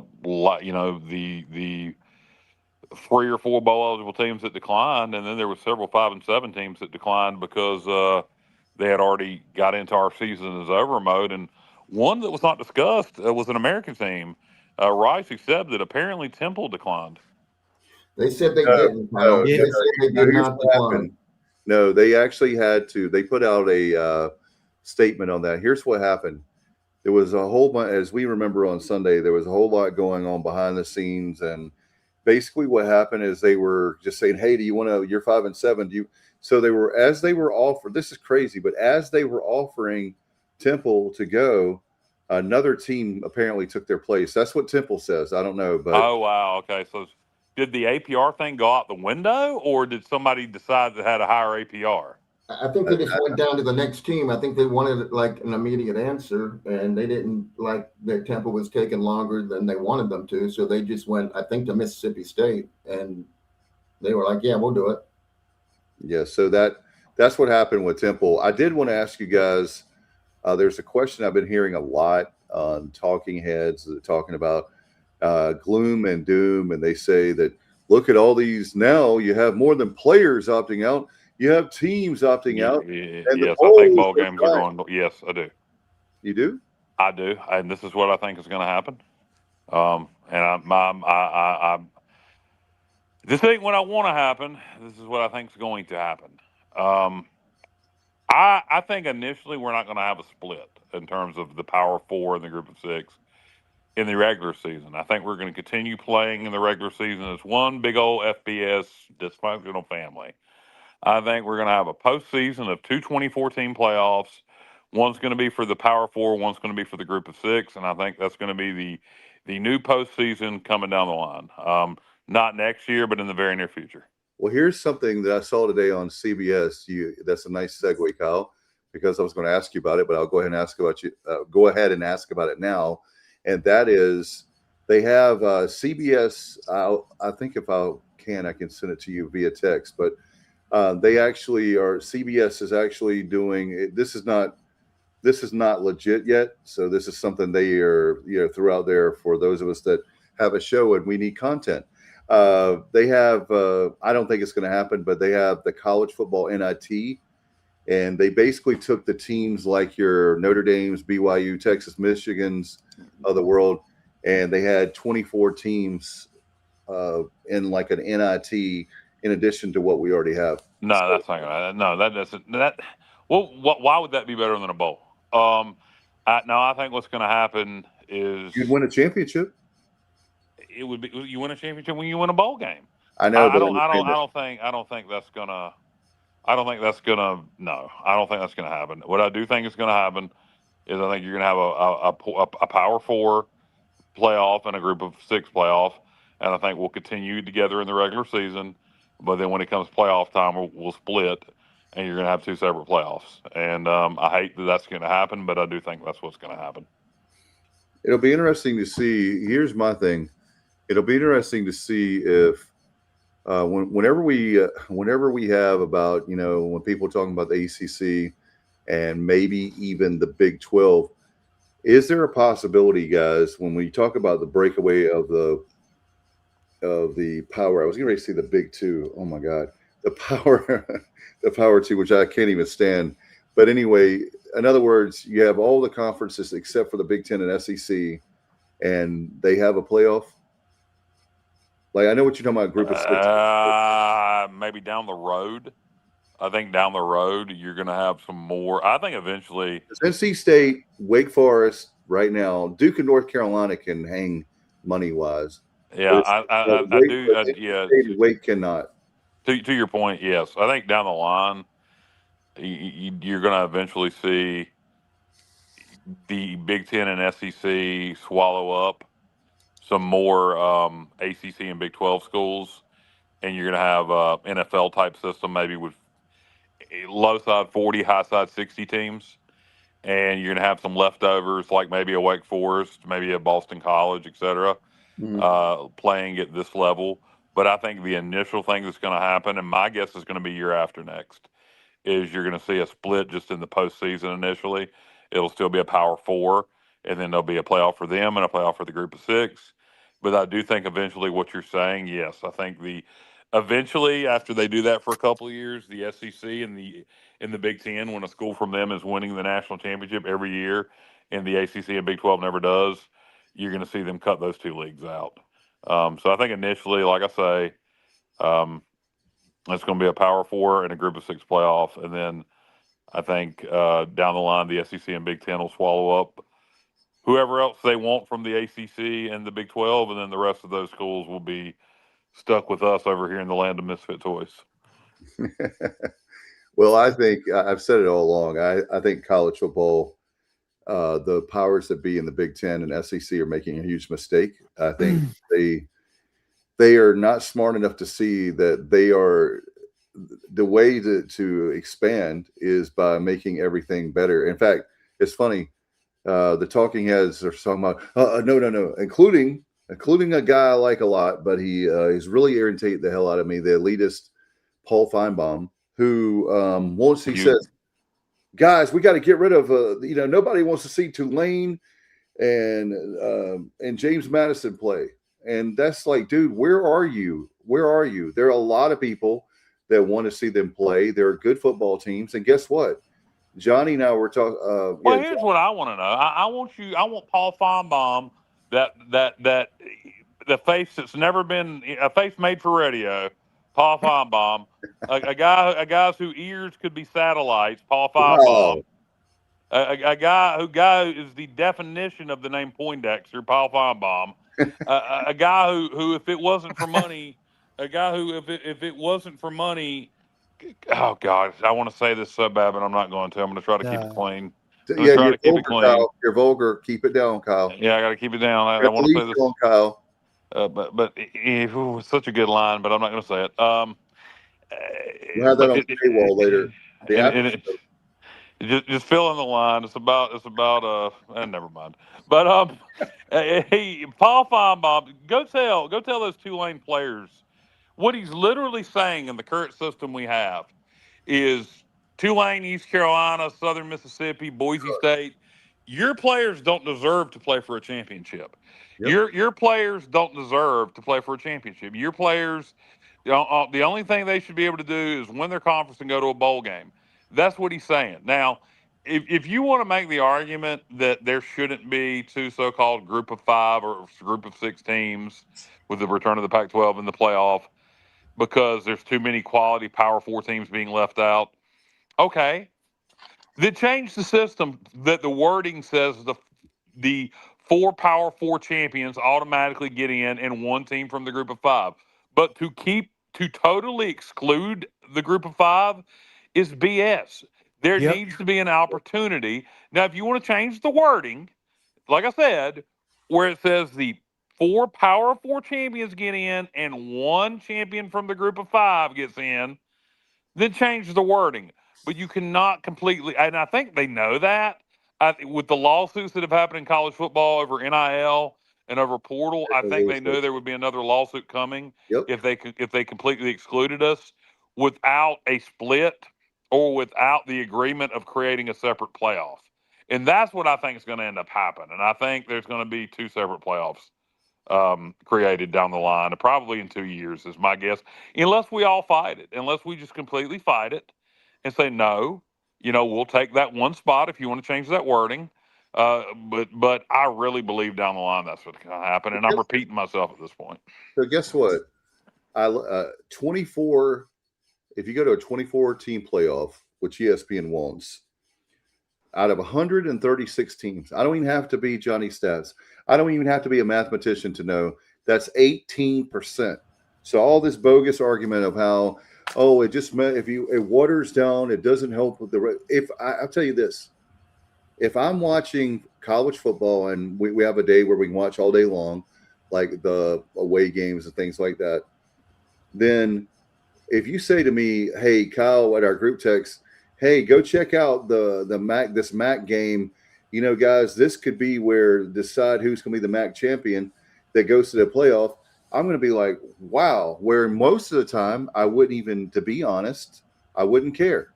3 or 4 bowl eligible teams that declined, and then there were several 5-7 teams that declined because they had already got into our season is over mode. And one that was not discussed was an American team. Rice accepted. Apparently, Temple declined. They said they didn't. They said they did not decline. No, they actually had to. They put out a statement on that. Here's what happened. There was a whole bunch, as we remember on Sunday, there was a whole lot going on behind the scenes. And basically what happened is they were just saying, hey, do you want to, you're 5-7. So they were, as they were offered, this is crazy, but as they were offering Temple to go, another team apparently took their place. That's what Temple says. I don't know. But oh, wow. Okay. So did the APR thing go out the window, or did somebody decide that had a higher APR? I think they just went down to the next team. I think they wanted like an immediate answer, and they didn't like that Temple was taking longer than they wanted them to. So they just went, I think, to Mississippi State, and they were like, yeah, we'll do it. Yeah. So that's what happened with Temple. I did want to ask you guys, there's a question I've been hearing a lot on talking heads talking about gloom and doom. And they say that, look at all these, now you have more than players opting out. You have teams opting out. Yes, I think bowl games are going. Yes, I do. You do? I do, and this is what I think is going to happen. This ain't what I want to happen. This is what I think is going to happen. I think initially we're not going to have a split in terms of the Power Four and the Group of Six in the regular season. I think we're going to continue playing in the regular season as one big old FBS dysfunctional family. I think we're going to have a postseason of 2 2014 playoffs. One's going to be for the Power Four, one's going to be for the Group of Six, and I think that's going to be the new postseason coming down the line. Not next year, but in the very near future. Well, here's something that I saw today on CBS. That's a nice segue, Kyle, because I was going to ask you about it, but I'll go ahead and ask about you. Go ahead and ask about it now, and that is they have CBS. I think if I can send it to you via text, but. They actually are. CBS is actually doing. This is not legit yet. So this is something they are threw out there for those of us that have a show and we need content. They have. I don't think it's going to happen, but they have the college football NIT, and they basically took the teams like your Notre Dame's, BYU, Texas, Michigan's of the world, and they had 24 teams in like an NIT. In addition to what we already have. No, that's not gonna. No, that doesn't. Well, why would that be better than a bowl? I think what's going to happen is you'd win a championship. It would be you win a championship when you win a bowl game. I know. I don't think that's gonna. No, I don't think that's gonna happen. What I do think is going to happen is I think you're going to have a Power Four playoff and a Group of Six playoff, and I think we'll continue together in the regular season. But then when it comes playoff time, we'll split, and you're going to have 2 separate playoffs. And I hate that that's going to happen, but I do think that's what's going to happen. It'll be interesting to see. Here's my thing. It'll be interesting to see if whenever we have about, when people are talking about the ACC and maybe even the Big 12, is there a possibility, guys, when we talk about the breakaway of the power, I was getting ready to see the Big Two. Oh my God, the power two, which I can't even stand. But anyway, in other words, you have all the conferences except for the Big Ten and SEC, and they have a playoff. Like, I know what you're talking about, Group of Six. Maybe down the road. I think down the road you're going to have some more. I think eventually. NC State, Wake Forest, right now, Duke and North Carolina can hang money wise. Yeah, I do. Yeah, Wake cannot. To your point, yes. I think down the line, you're going to eventually see the Big Ten and SEC swallow up some more ACC and Big 12 schools, and you're going to have NFL type system, maybe with low side 40, high side 60 teams, and you're going to have some leftovers like maybe a Wake Forest, maybe a Boston College, etc., playing at this level. But I think the initial thing that's going to happen, and my guess is going to be year after next, is you're going to see a split just in the postseason initially. It'll still be a Power Four, and then there'll be a playoff for them and a playoff for the Group of Six. But I do think eventually what you're saying, yes, I think eventually after they do that for a couple of years, the SEC and the Big Ten, when a school from them is winning the national championship every year, and the ACC and Big 12 never does, you're going to see them cut those two leagues out. So I think initially, like I say, it's going to be a Power Four and a Group of Six playoff, and then I think down the line the SEC and Big Ten will swallow up whoever else they want from the ACC and the Big 12, and then the rest of those schools will be stuck with us over here in the land of misfit toys. Well, I think I've said it all along. I think college football, the powers that be in the Big Ten and SEC are making a huge mistake. I think they are not smart enough to see that they are the way to expand is by making everything better. In fact, it's funny. The talking heads are talking about no, including a guy I like a lot, but he is really irritating the hell out of me. The elitist Paul Feinbaum, who once he says, "Guys, we got to get rid of nobody wants to see Tulane and James Madison play," and that's like, dude, where are you? Where are you? There are a lot of people that want to see them play. There are good football teams, and guess what? Johnny and I were talking. Well, here's what I want to know. I want Paul Feinbaum, that the face that's never been a face made for radio, Paul Feinbaum, a guy whose ears could be satellites, Paul Feinbaum, a guy who is the definition of the name Poindexter, Paul Feinbaum, a guy who if it wasn't for money, if it wasn't for money. Oh God, I want to say this so bad, but I'm not going to. I'm going to try to keep it clean. Yeah, you're vulgar, Kyle. You're vulgar. Keep it down, Kyle. Yeah, I got to keep it down. I want to say this, on, Kyle. But it's such a good line, but I'm not going to say it. We'll have that on the paywall later. Just fill in the line. It's about never mind. But hey, Paul Feinbaum, go tell those Tulane players. What he's literally saying in the current system we have is Tulane, East Carolina, Southern Mississippi, Boise State, your players don't deserve to play for a championship. Yep. Your players don't deserve to play for a championship. Your players, the only thing they should be able to do is win their conference and go to a bowl game. That's what he's saying. Now, if you want to make the argument that there shouldn't be two so-called Group of 5 or Group of 6 teams with the return of the Pac-12 in the playoff, because there's too many quality Power 4 teams being left out. Okay. Then change the system that the wording says the 4 Power 4 champions automatically get in and one team from the Group of 5. But to totally exclude the Group of 5 is BS. There needs to be an opportunity. Now, if you want to change the wording, like I said, where it says the 4 Power 4 champions get in and one champion from the Group of 5 gets in, then change the wording. But you cannot completely, and I think they know that. With the lawsuits that have happened in college football over NIL and over portal, I think they knew there would be another lawsuit coming if they completely excluded us without a split or without the agreement of creating a separate playoff. And that's what I think is going to end up happening. And I think there's going to be 2 separate playoffs created down the line, probably in 2 years is my guess, unless we all fight it, unless we just completely fight it and say, no, we'll take that one spot if you want to change that wording. But I really believe down the line that's what's going to happen. And I'm repeating myself at this point. So guess what? 24, if you go to a 24 team playoff, which ESPN wants, out of 136 teams, I don't even have to be Johnny Stats. I don't even have to be a mathematician to know that's 18%. So all this bogus argument of how, it just meant it waters down, it doesn't help with I'll tell you this, if I'm watching college football and we have a day where we can watch all day long, like the away games and things like that, then if you say to me, hey, Kyle, at our group text, hey, go check out this MAC game. You know, guys, this could be where decide who's going to be the MAC champion that goes to the playoff. I'm going to be like, wow, where most of the time I wouldn't even, to be honest, I wouldn't care.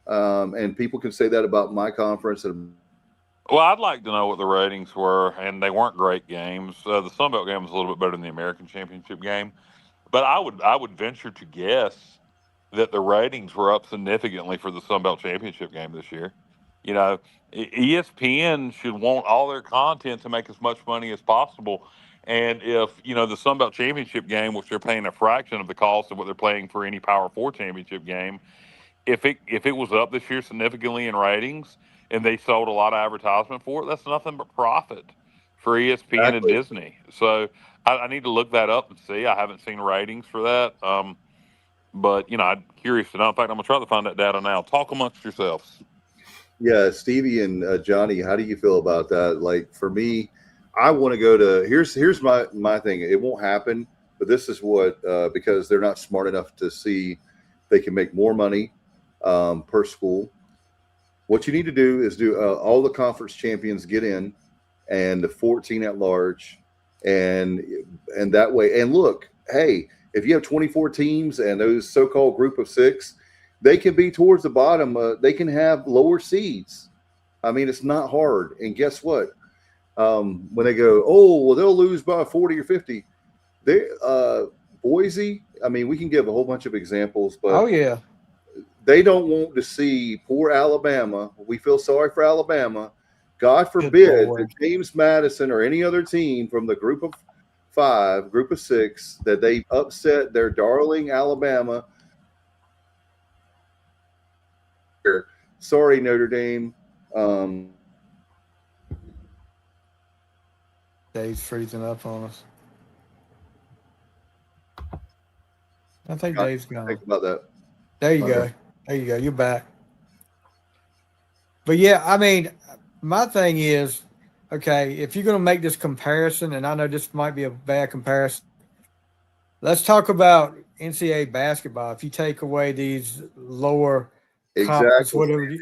And people can say that about my conference. Well, I'd like to know what the ratings were, and they weren't great games. The Sun Belt game was a little bit better than the American Championship game, but I would venture to guess that the ratings were up significantly for the Sun Belt Championship game this year. You know, ESPN should want all their content to make as much money as possible. And if, you know, the Sun Belt Championship game, which they're paying a fraction of the cost of what they're paying for any Power 4 championship game, if it was up this year significantly in ratings and they sold a lot of advertisement for it, that's nothing but profit for ESPN and Disney. So I need to look that up and see. I haven't seen ratings for that. But, you know, I'm curious to know. In fact, I'm going to try to find that data now. Talk amongst yourselves. Yeah, Stevie and Johnny, how do you feel about that? Like, for me, I want to go to – here's my thing. It won't happen, but this is what because they're not smart enough to see they can make more money per school. What you need to do is do all the conference champions get in and the 14 at large and that way. And look, hey – if you have 24 teams and those so-called group of 6, they can be towards the bottom. They can have lower seeds. I mean, it's not hard. And guess what? When they go, oh, well, they'll lose by 40 or 50. Boise, I mean, we can give a whole bunch of examples, but oh yeah, they don't want to see poor Alabama. We feel sorry for Alabama. God forbid that James Madison or any other team from the group of 5, group of 6, that they upset their darling Alabama. Sorry, Notre Dame. Dave's freezing up on us. I think Dave's gone. Think about that. There you go. There you go. You're back. But yeah, I mean, my thing is, okay, if you're going to make this comparison, and I know this might be a bad comparison, let's talk about NCAA basketball. If you take away these lower conference, whatever,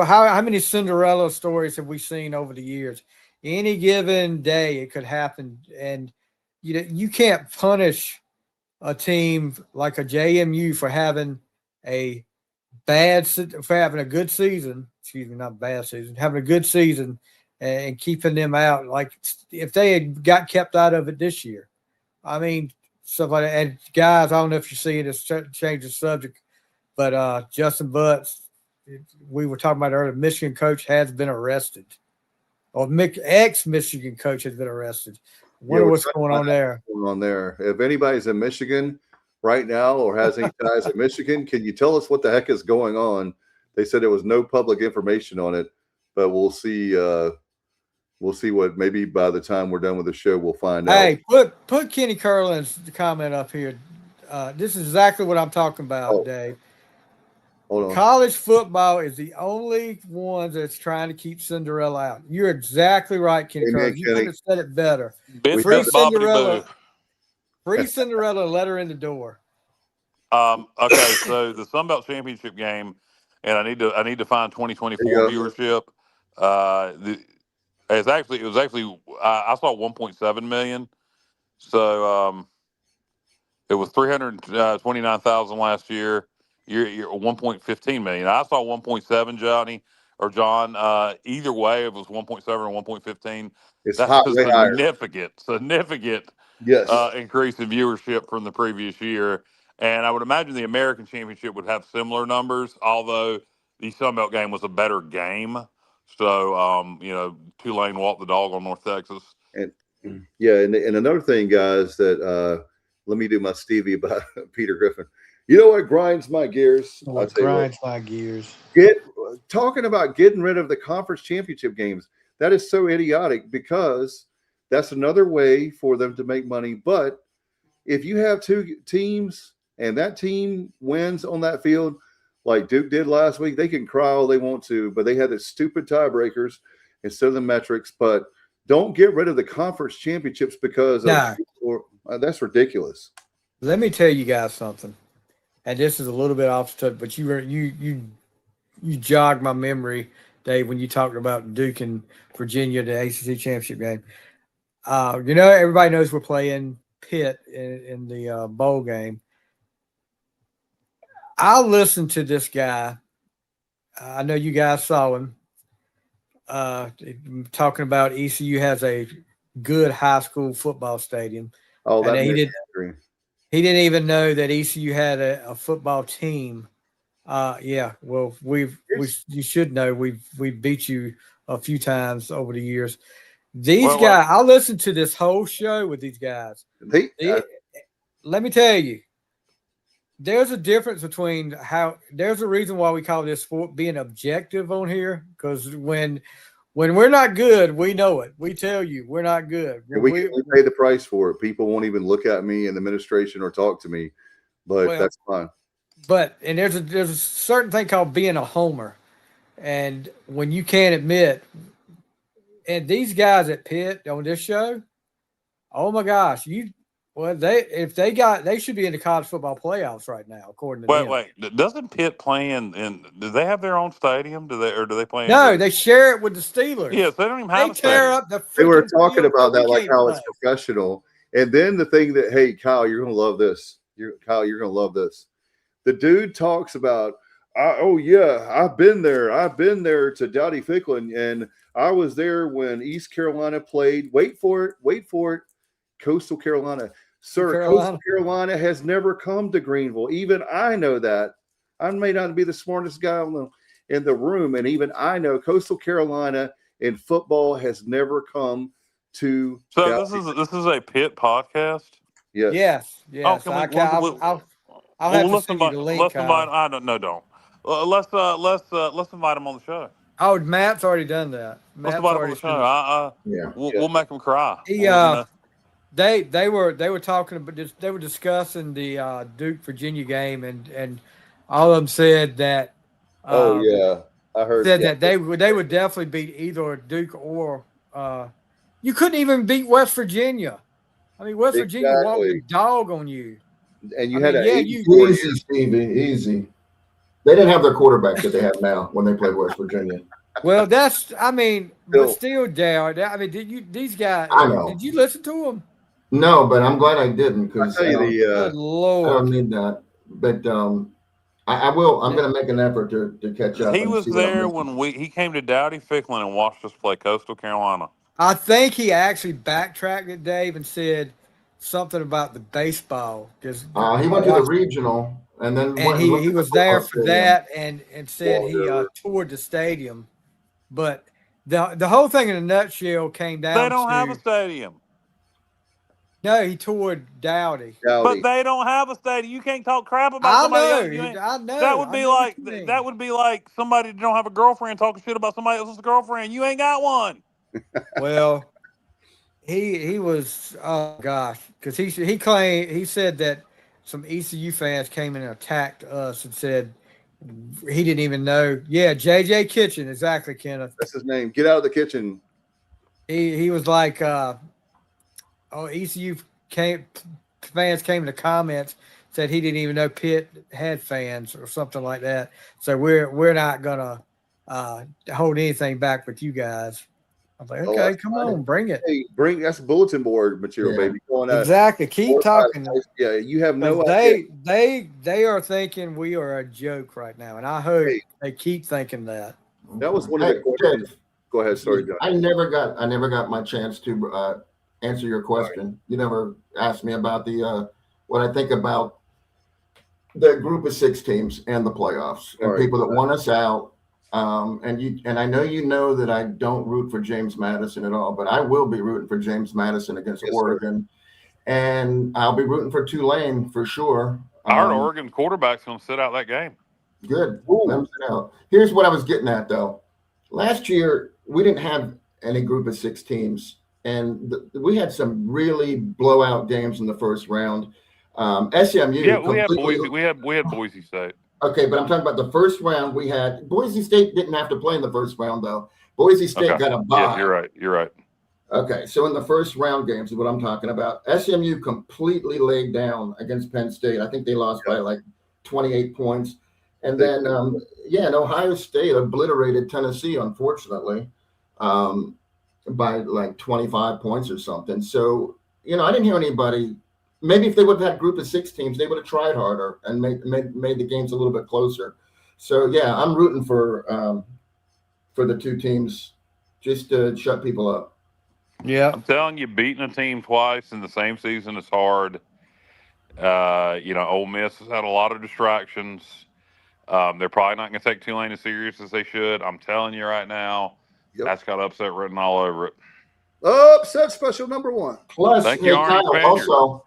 how many Cinderella stories have we seen over the years? Any given day, it could happen, and you can't punish a team like a JMU for having a good season. Excuse me, not bad season, having a good season and keeping them out. Like if they had got kept out of it this year, I mean, somebody, and guys, I don't know if you see it, it's change the subject, but Justin Butts, we were talking about earlier, Michigan coach has been arrested, or ex-Michigan coach has been arrested. Wonder what's going on there. If anybody's in Michigan right now or has any ties in Michigan, can you tell us what the heck is going on? They said there was no public information on it, but we'll see. We'll see what, maybe by the time we're done with the show, we'll find out. Hey, put Kenny Curlin's comment up here. This is exactly what I'm talking about, Dave. Hold on. College football is the only one that's trying to keep Cinderella out. You're exactly right, Kenny Curlin. You could have said it better. Free Cinderella. Free Cinderella, let her in the door. Okay, so the Sun Belt Championship game, and I need to find 2024 viewership. It was actually I saw 1.7 million. So it was 329,000 last year. You're 1.15 million. I saw 1.7, Johnny or John. Either way, it was 1.7 or 1.15. That's a significant increase in viewership from the previous year. And I would imagine the American Championship would have similar numbers, although the Sun Belt game was a better game. So, Tulane walked the dog on North Texas. And another thing, guys, that let me do my Stevie about Peter Griffin. You know what grinds my gears? My gears. Talking about getting rid of the conference championship games. That is so idiotic, because that's another way for them to make money. But if you have 2 teams and that team wins on that field, like Duke did last week, they can cry all they want to, but they had the stupid tiebreakers instead of the metrics. But Don't get rid of the conference championships because that's ridiculous. Let me tell you guys something, and this is a little bit off the top, but you jogged my memory, Dave, when you talked about Duke and Virginia, the ACC championship game. Everybody knows we're playing Pitt in the bowl game. I listened to this guy. I know you guys saw him talking about ECU has a good high school football stadium. Oh, that he didn't even know that ECU had a football team. Yeah, well, you should know we beat you a few times over the years. These guys, I listened to this whole show with these guys. Let me tell you, there's a difference between there's a reason why we call this sport being objective on here, because when we're not good, we know it. We tell you we're not good. We pay the price for it. People won't even look at me in the administration or talk to me, but that's fine. And there's a certain thing called being a homer, and when you can't admit, and these guys at Pitt on this show, oh my gosh, they should be in the college football playoffs right now, according to them. Wait, doesn't Pitt play in do they have their own stadium? Do they play No, they share it with the Steelers. Yes, they don't even have a tear up the They were talking about that like how it's professional. And then the thing that, hey, Kyle, you're gonna love this. Kyle, you're gonna love this. The dude talks about, I've been there to Dowdy Ficklin, and I was there when East Carolina played. Wait for it, Coastal Carolina. Sir, Coastal Carolina has never come to Greenville. Even I know that. I may not be the smartest guy in the room, and even I know Coastal Carolina in football has never come to. So this is a Pitt podcast. Yes. Oh, I'll have to send you the link. Let's invite. I don't know. Don't. Let's invite him on the show. Oh, Matt's already done that. Let's invite him on the show. We'll make him cry. They were talking about this. They were discussing the Duke Virginia game, and all of them said that. I heard that they would definitely beat either Duke or. You couldn't even beat West Virginia. I mean, West Virginia walked a dog on you. And you had easy, Stevie, easy. They didn't have their quarterback that they have now when they played West Virginia. Well, but still, Dale. I mean, these guys? I know. Did you listen to them? No, but I'm glad I didn't, because good Lord, I don't need that. But I will. I'm going to make an effort to catch up. He was there when he came to Dowdy Ficklin and watched us play Coastal Carolina. I think he actually backtracked it, Dave, and said something about the baseball. Because he went to the regional, and then he was there for that, and said he toured the stadium. But the whole thing in a nutshell came down to they don't have a stadium. No, he toured Dowdy. But they don't have a stadium. You can't talk crap about somebody else. I know. That would be like somebody that don't have a girlfriend talking shit about somebody else's girlfriend. You ain't got one. Well, he was, oh gosh, because he said that some ECU fans came in and attacked us and said he didn't even know. Yeah, JJ Kitchen, exactly, Kenneth. That's his name. Get out of the kitchen. He was like, ECU fans came in the comments, said he didn't even know Pitt had fans or something like that. So we're not gonna hold anything back with you guys. I was like, okay, come on, bring it. Hey, that's bulletin board material, baby. Exactly. Keep talking. Yeah, you have no idea. They are thinking we are a joke right now, and I hope they keep thinking that. That was one of the questions. Go ahead, sorry, John. I never got my chance to answer your question. You never asked me about what I think about the group of 6 teams and the playoffs and people that want us out. And I know you know that I don't root for James Madison at all, but I will be rooting for James Madison against Oregon, and I'll be rooting for Tulane for sure. Our Oregon quarterback's going to sit out that game. Good. Let him sit out. Here's what I was getting at, though. Last year we didn't have any group of 6 teams, and we had some really blowout games in the first round. SMU. Yeah, we had Boise State. Okay, but I'm talking about the first round we had. Boise State didn't have to play in the first round, though. Boise State got a bye. Yeah, you're right. Okay, so in the first round games is what I'm talking about. SMU completely laid down against Penn State. I think they lost by like 28 points. And then, and Ohio State obliterated Tennessee, unfortunately, by like 25 points or something. So, I didn't hear anybody. Maybe if they would have had group of 6 teams, they would have tried harder and made the games a little bit closer. So, yeah, I'm rooting for the 2 teams just to shut people up. Yeah, I'm telling you, beating a team twice in the same season is hard. Ole Miss has had a lot of distractions. They're probably not going to take Tulane as serious as they should. I'm telling you right now, that's got upset written all over it. Upset special number 1. Plus, thank you, Arnie Kyle, also,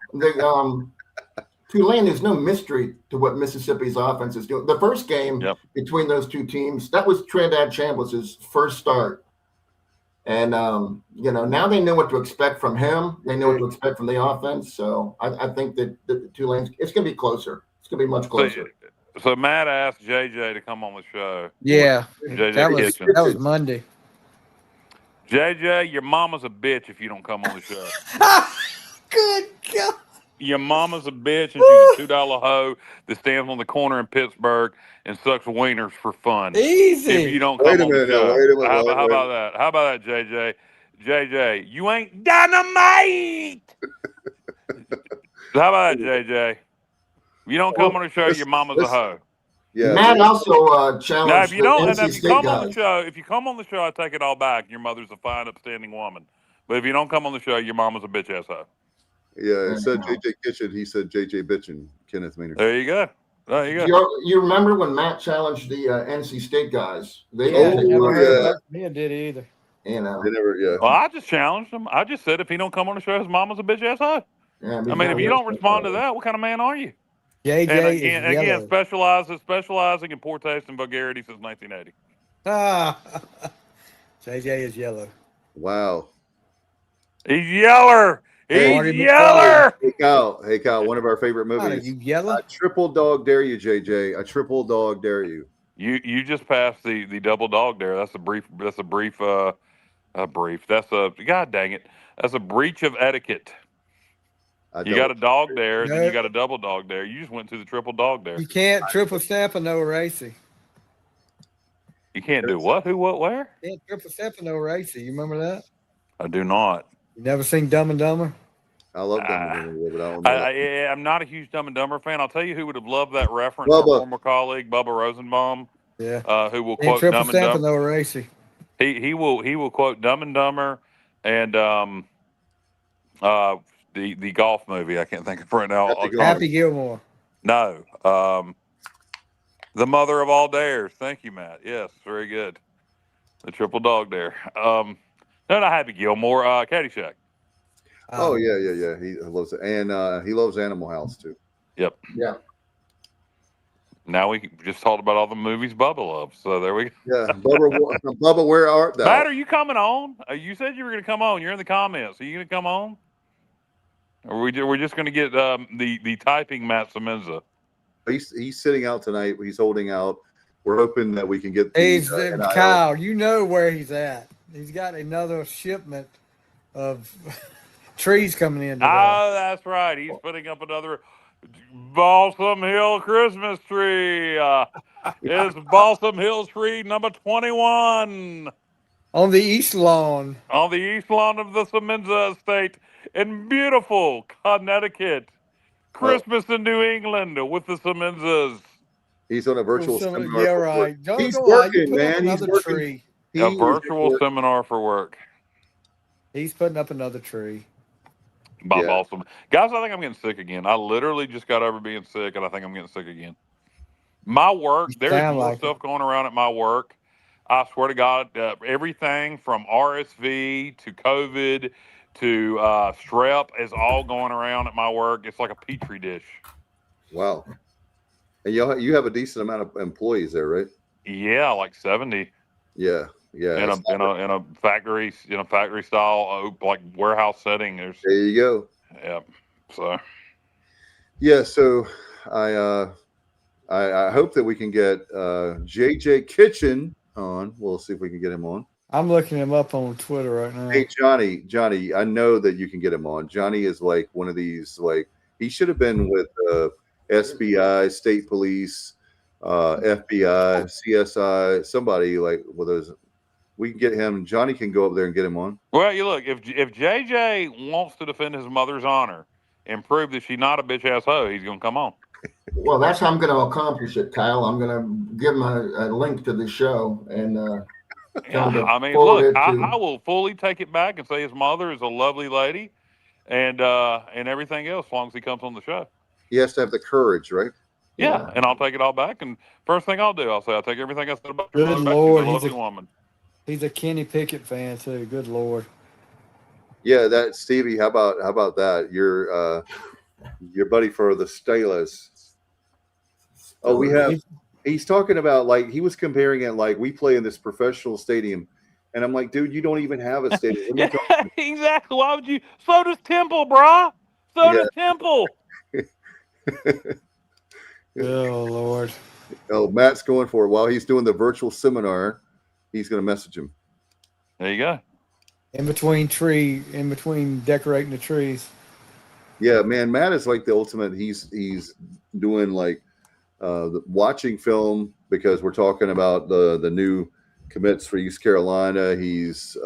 Tulane, there's no mystery to what Mississippi's offense is doing. The first game between those 2 teams, that was Trinidad Chambliss' first start. And, now they know what to expect from him. They know what to expect from the offense. So I think that the Tulane, it's going to be closer. It's going to be much closer. So Matt asked JJ to come on the show. Yeah, JJ that was Monday. JJ, your mama's a bitch if you don't come on the show. Good God. Your mama's a bitch and she's a $2 hoe that stands on the corner in Pittsburgh and sucks wieners for fun. Easy. If you don't come on the show. How about that? How about that, JJ? JJ, you ain't dynamite. How about that, JJ? If you don't come on the show, your mama's a hoe. Yeah. Matt also challenged. Now, if you don't, and if you come on the show, I take it all back. Your mother's a fine, upstanding woman. But if you don't come on the show, your mama's a bitch ass hoe. Yeah, it said JJ Kitchen. He said JJ Bitchin. Kenneth Maynard. There you go. You remember when Matt challenged the NC State guys? They didn't did either. They never. Well, I just challenged him. I just said if he don't come on the show, his mama's a bitch ass hoe. Yeah, I mean, if you don't respond to that, what kind of man are you? JJ and again, specializing in poor taste and vulgarity since 1980. JJ is yellow. Wow. He's yeller. He's yeller. Hey Kyle, one of our favorite movies. You yellow? I triple dog dare you, JJ. I triple dog dare you. You just passed the double dog dare. That's a brief. That's a god dang it. That's a breach of etiquette. You got a dog dare, then you got a double dog dare. You just went to the triple dog dare. You can't triple step and no racy. You can't do what? Who? What? Where? You can't triple step and no racy. You remember that? I do not. You never seen Dumb and Dumber? I love Dumb and Dumber, but I don't know. I'm not a huge Dumb and Dumber fan. I'll tell you who would have loved that reference. Our former colleague Bubba Rosenbaum. Yeah. Who will quote Dumb and Dumber? No racy. He will quote Dumb and Dumber and the golf movie. I can't think of it right now. Happy Gilmore. No. The Mother of All Dares. Thank you, Matt. Yes, very good. The triple dog dare. No, not Happy Gilmore. Caddyshack. Oh yeah. He loves it, and he loves Animal House too. Yep. Yeah. Now we just talked about all the movies Bubba loves. So there we go. Yeah, Bubba, where art thou? Matt, are you coming on? You said you were going to come on. You're in the comments. Are you going to come on? Or we're just going to get the typing Matt Semenza. He's sitting out tonight. He's holding out. We're hoping that we can get. Kyle, you know where he's at. He's got another shipment of trees coming in today. Oh, that's right. He's putting up another Balsam Hill Christmas tree. It's Balsam Hill tree number 21. On the east lawn. On the east lawn of the Semenza estate in beautiful Connecticut. Christmas in New England with the Semenzas. He's on a virtual seminar. Yeah, right. He's working, man. He's working. A virtual seminar for work. He's putting up another tree. Bob Balsam. Guys, I think I'm getting sick again. I literally just got over being sick, and I think I'm getting sick again. My work, there's more stuff going around at my work. I swear to God, everything from RSV to COVID to strep is all going around at my work. It's like a petri dish. Wow. And you have a decent amount of employees there, right? Yeah, like 70. Yeah. In a factory style like warehouse setting. There you go. Yeah. So. Yeah. So I hope that we can get JJ Kitchen on. We'll see if we can get him on. I'm looking him up on Twitter right now. Hey, Johnny, I know that you can get him on. Johnny is like one of these, like, he should have been with SBI, State Police, FBI, CSI, somebody like with those. We can get him. Johnny can go up there and get him on. Well, you look, if JJ wants to defend his mother's honor and prove that she's not a bitch ass hoe, he's going to come on. Well, that's how I'm going to accomplish it, Kyle. I'm going to give him a link to the show and. Yeah, I mean, look, I will fully take it back and say his mother is a lovely lady, and everything else, as long as he comes on the show. He has to have the courage, right? Yeah, and I'll take it all back. And first thing I'll do, I'll say I'll take everything I said about your Good mother back. Lord, She's a lovely woman. He's a Kenny Pickett fan too. Good Lord. Yeah, that Stevie. How about that? Your buddy for the Steelers. Oh, we have. He's talking about, like, he was comparing it like we play in this professional stadium. And I'm like, dude, you don't even have a stadium. Yeah, exactly. Why would you? So does Temple, brah. So does Temple. Oh, Lord. Oh, Matt's going for it. While he's doing the virtual seminar, he's going to message him. There you go. In between decorating the trees. Yeah, man, Matt is like the ultimate. He's doing like watching film, because we're talking about the new commits for East Carolina. He's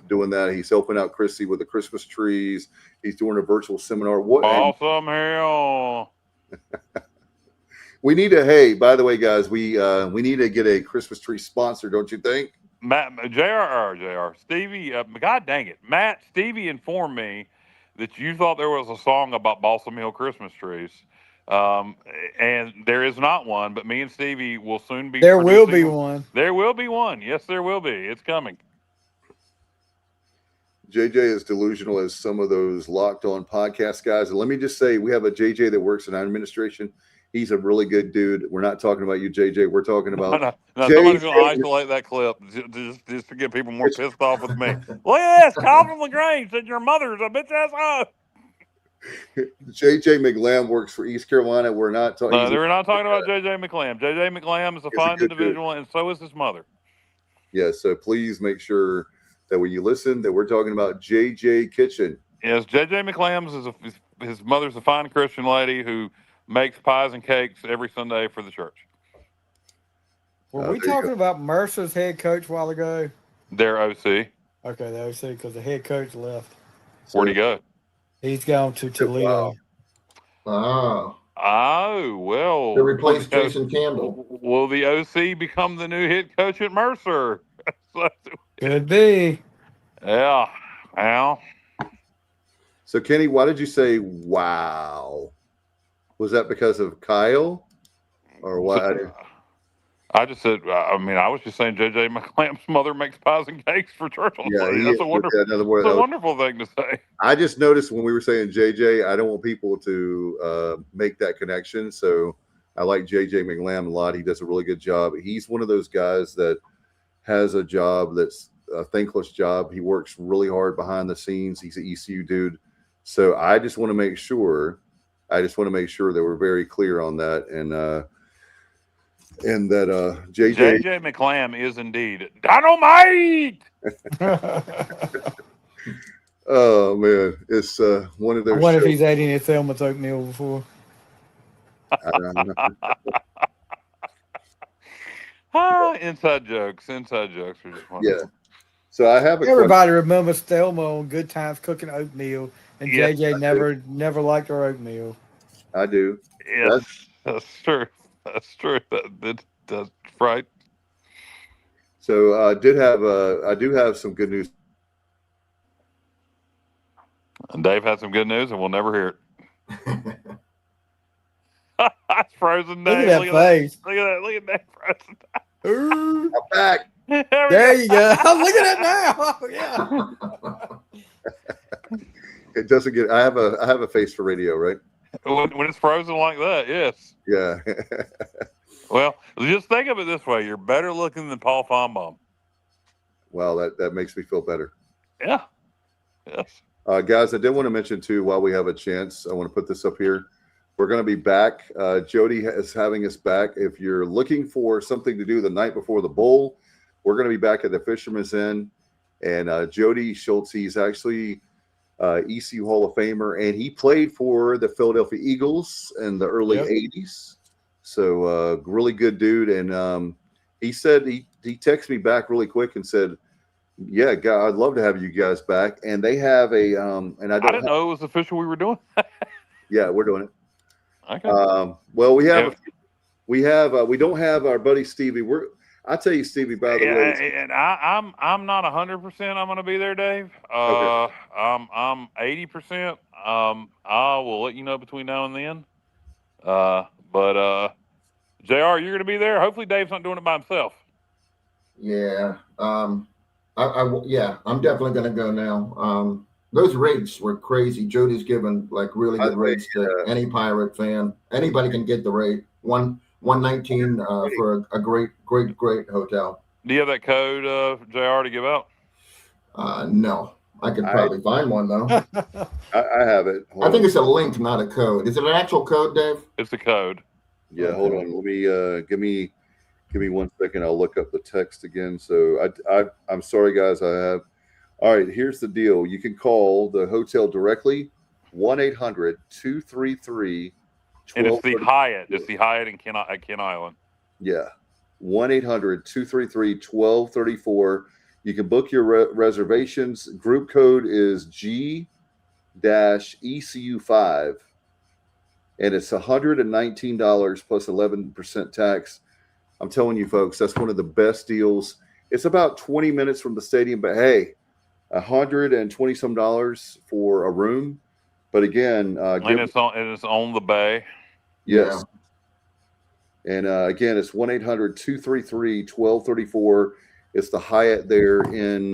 doing that. He's helping out Chrissy with the Christmas trees. He's doing a virtual seminar. Awesome, hell. We need to. Hey, by the way, guys, we need to get a Christmas tree sponsor, don't you think? Matt, JR, Stevie. God dang it, Matt. Stevie informed me that you thought there was a song about Balsam Hill Christmas trees. And there is not one, but me and Stevie will soon be. There will be one. There will be one. Yes, there will be. It's coming. JJ is delusional as some of those Locked On podcast guys. And let me just say, we have a JJ that works in administration. He's a really good dude. We're not talking about you, JJ. We're talking about. No, somebody's going to isolate that clip just to get people more pissed off with me. Look at this. Kyle from LaGrange said your mother's a bitch ass hoe. JJ McLam works for East Carolina. We're not talking. No, we're not talking about JJ McLam. JJ McLam is a fine individual, and so is his mother. Yeah, so please make sure that when you listen, that we're talking about JJ Kitchen. Yes, JJ McLam's his mother's a fine Christian lady who makes pies and cakes every Sunday for the church. Were we talking about Mercer's head coach a while ago? Their OC. Okay, the OC, because the head coach left. Where'd he go? He's gone to Toledo. Wow. Oh, well. To replace Jason Campbell. Will the OC become the new head coach at Mercer? Could be. Yeah. Well. So, Kenny, why did you say wow? Was that because of Kyle? Or what? I just said, I was just saying JJ McLam's mother makes pies and cakes for church on Sunday. That's a wonderful thing to say. I just noticed when we were saying JJ, I don't want people to make that connection. So I like JJ McLam a lot. He does a really good job. He's one of those guys that has a job that's a thankless job. He works really hard behind the scenes. He's an ECU dude. So I just want to make sure that we're very clear on that. And that JJ McLam is indeed dynamite. Oh man, it's one of those. I wonder if he's had any Thelma's oatmeal before. I don't know. Inside jokes are just wonderful. Yeah. So I have everybody remembers Thelma on Good Times cooking oatmeal, and JJ never liked her oatmeal. I do. Yes, that's true. That's true. That's right. So I do have some good news. And Dave has some good news, and we'll never hear it. That's frozen Dave. Look at that face. Look at that frozen Dave. I'm back. There you go. Look at it now. Oh, yeah. It doesn't get. I have a face for radio, right? When it's frozen like that, yes. Yeah. Well, just think of it this way: you're better looking than Paul Feinbaum. Well, that makes me feel better. Yeah. Yes. Guys, I did want to mention too, while we have a chance, I want to put this up here. We're going to be back. Jody is having us back. If you're looking for something to do the night before the bowl, we're going to be back at the Fisherman's Inn, and Jody Schultz, he's actually ECU Hall of Famer, and he played for the Philadelphia Eagles in the early 80s. So really good dude. And he said he texted me back really quick and said, yeah, God, I'd love to have you guys back. And they have a and I didn't know it was official we were doing. Yeah, we're doing it. Okay. Well, we don't have our buddy Stevie. I'll tell you, Stevie, by the way. And I'm not 100% I'm going to be there, Dave. Okay. I'm 80%. I will let you know between now and then. But JR, you're going to be there. Hopefully Dave's not doing it by himself. Yeah. I'm definitely going to go now. Those rates were crazy. Jody's given like really good rates to any Pirate fan. Anybody can get the rate. $119 for a great hotel. Do you have that code, JR, to give out? No. I could probably find one though. I have it. I think it's a link, not a code. Is it an actual code, Dave? It's a code. Yeah, hold on. Let me give me 1 second. I'll look up the text again. So I'm sorry, guys. All right, here's the deal. You can call the hotel directly, 1-800-233-1234. And it's the Hyatt. It's the Hyatt at Kent Island. Yeah, 1-800-233-1234. You can book your reservations. Group code is G-ECU5, and it's $119 plus 11% tax. I'm telling you, folks, that's one of the best deals. It's about 20 minutes from the stadium, but hey, $120 some for a room. But again, it's on the bay. Yes. Yeah. And again, it's 1-800-233-1234. It's the Hyatt there in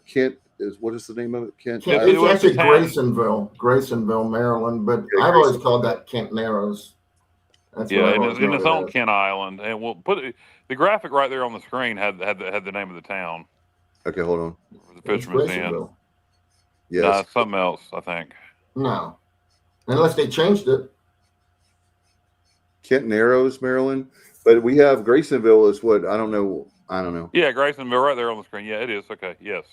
Kent. What is the name of it? Kent. It's actually Graysonville, Maryland. But I've always called that Kent Narrows. And it's on Kent Island, and we'll put the graphic right there on the screen. Had the name of the town. Okay, hold on. The Fisherman's Inn. Yes, something else, I think. No, unless they changed it. Kent Narrows, Maryland, but we have Graysonville is what I don't know. Yeah, Graysonville right there on the screen. Yeah, it is. Okay, yes.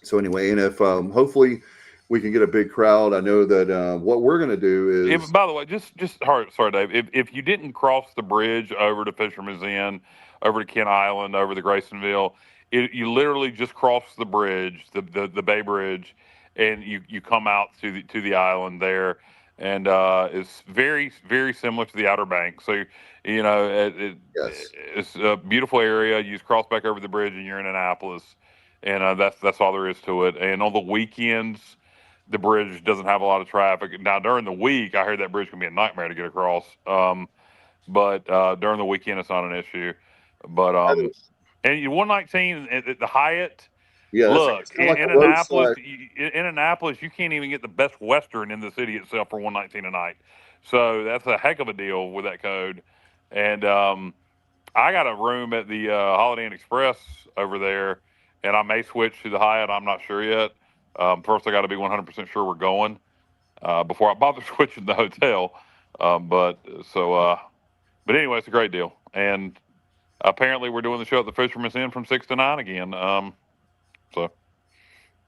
So anyway, and if hopefully we can get a big crowd. I know that what we're going to do is. By the way, just sorry, Dave. If you didn't cross the bridge over to Fisherman's Inn, over to Kent Island, over to Graysonville, you literally just cross the bridge, the Bay Bridge, and you come out to the island there, and it's very, very similar to the Outer Banks. So it's a beautiful area. You just cross back over the bridge, and you're in Annapolis, and that's all there is to it. And on the weekends, the bridge doesn't have a lot of traffic. Now, during the week, I heard that bridge can be a nightmare to get across. But during the weekend, it's not an issue. But and 119 at the Hyatt. Yeah, look, in Annapolis, you can't even get the Best Western in the city itself for $119 a night. So that's a heck of a deal with that code. And I got a room at the Holiday Inn Express over there, and I may switch to the Hyatt. I'm not sure yet. First, I got to be 100% sure we're going before I bother switching the hotel. But anyway, it's a great deal. And apparently, we're doing the show at the Fisherman's Inn from 6 to 9 again.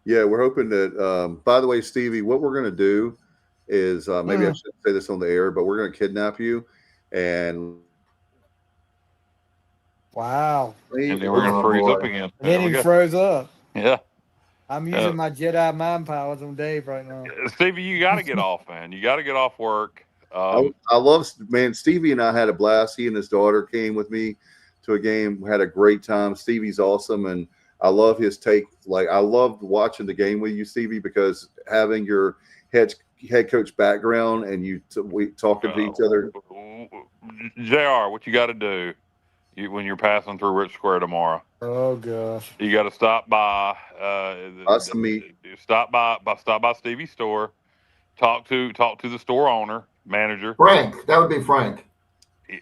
Yeah, we're hoping that. By the way, Stevie, what we're going to do is maybe I shouldn't say this on the air, but we're going to kidnap you and. Wow. And then we're going to freeze up again. Then he froze up. Yeah. I'm using my Jedi mind powers on Dave right now. Stevie, you got to get off, man. You got to get off work. I love, man. Stevie and I had a blast. He and his daughter came with me to a game. We had a great time. Stevie's awesome, and I love his take. Like, I loved watching the game with you, Stevie, because having your head coach background and we talking to each other. JR, what you got to do when you're passing through Rich Square tomorrow? Oh gosh! You got to stop by. Some meat. Stop by Stevie's store. Talk to the store owner, manager. Frank, that would be Frank.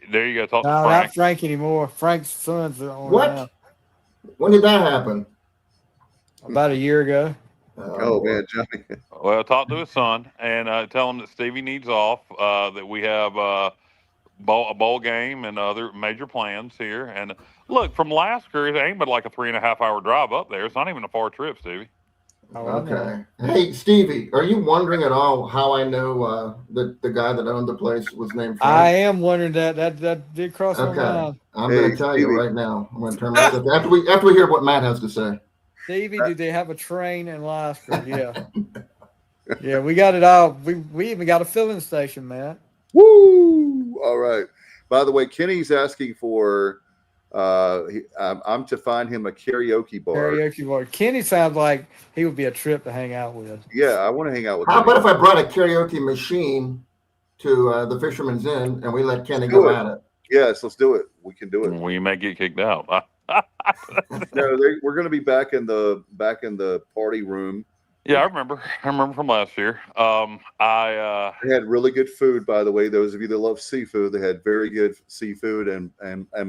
There you go. Talk to Frank. Frank. Not Frank anymore. Frank's son's the owner. What? Now. When did that happen? About a year ago. Oh man, Johnny. Well, talk to his son and tell him that Stevie needs off. That we have bowl game and other major plans here. And look, from Lasker, it ain't but like a 3.5 hour drive up there. It's not even a far trip, Stevie. Okay. Hey, Stevie, are you wondering at all how I know that the guy that owned the place was named Frank? I am wondering that. That did cross my mind. I'm going to tell you right now. I'm going to turn my after we hear what Matt has to say. Stevie, do they have a train in Lasker? Yeah. Yeah, we got it all. We even got a filling station, Matt. Woo! All right. By the way, Kenny's asking for I'm to find him a karaoke bar. Kenny sounds like he would be a trip to hang out with. Yeah, I want to hang out with him. How about if I brought a karaoke machine to the Fisherman's Inn and we let Kenny go at it? Yes, let's do it. We can do it. We may get kicked out. No, we're going to be back in the party room. Yeah, I remember from last year. They had really good food, by the way. Those of you that love seafood, they had very good seafood and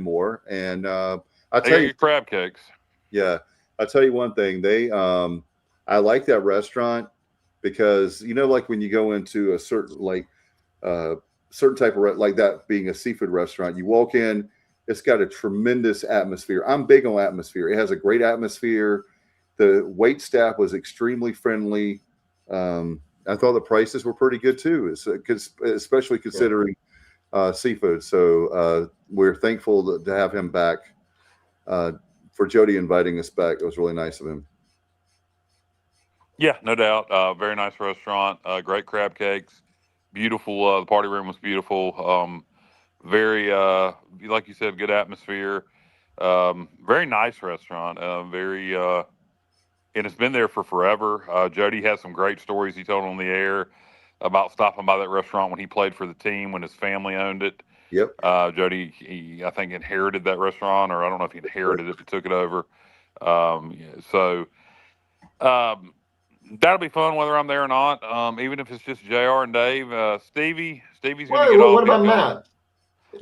more. And I tell you, crab cakes. Yeah, I'll tell you one thing. I like that restaurant because like when you go into a certain certain type of like that being a seafood restaurant, you walk in, it's got a tremendous atmosphere. I'm big on atmosphere. It has a great atmosphere. The wait staff was extremely friendly. I thought the prices were pretty good too, especially considering seafood. So we're thankful to have him back. For Jody inviting us back, it was really nice of him. Yeah, no doubt. Very nice restaurant. Great crab cakes. Beautiful. The party room was beautiful. Very, like you said, good atmosphere. Very nice restaurant. And it's been there for forever. Jody has some great stories he told on the air about stopping by that restaurant when he played for the team, when his family owned it. Yep. Jody, I think, inherited that restaurant, or I don't know if he inherited it, but took it over. So that'll be fun whether I'm there or not, even if it's just JR and Dave. Stevie's going to get off. What about Matt?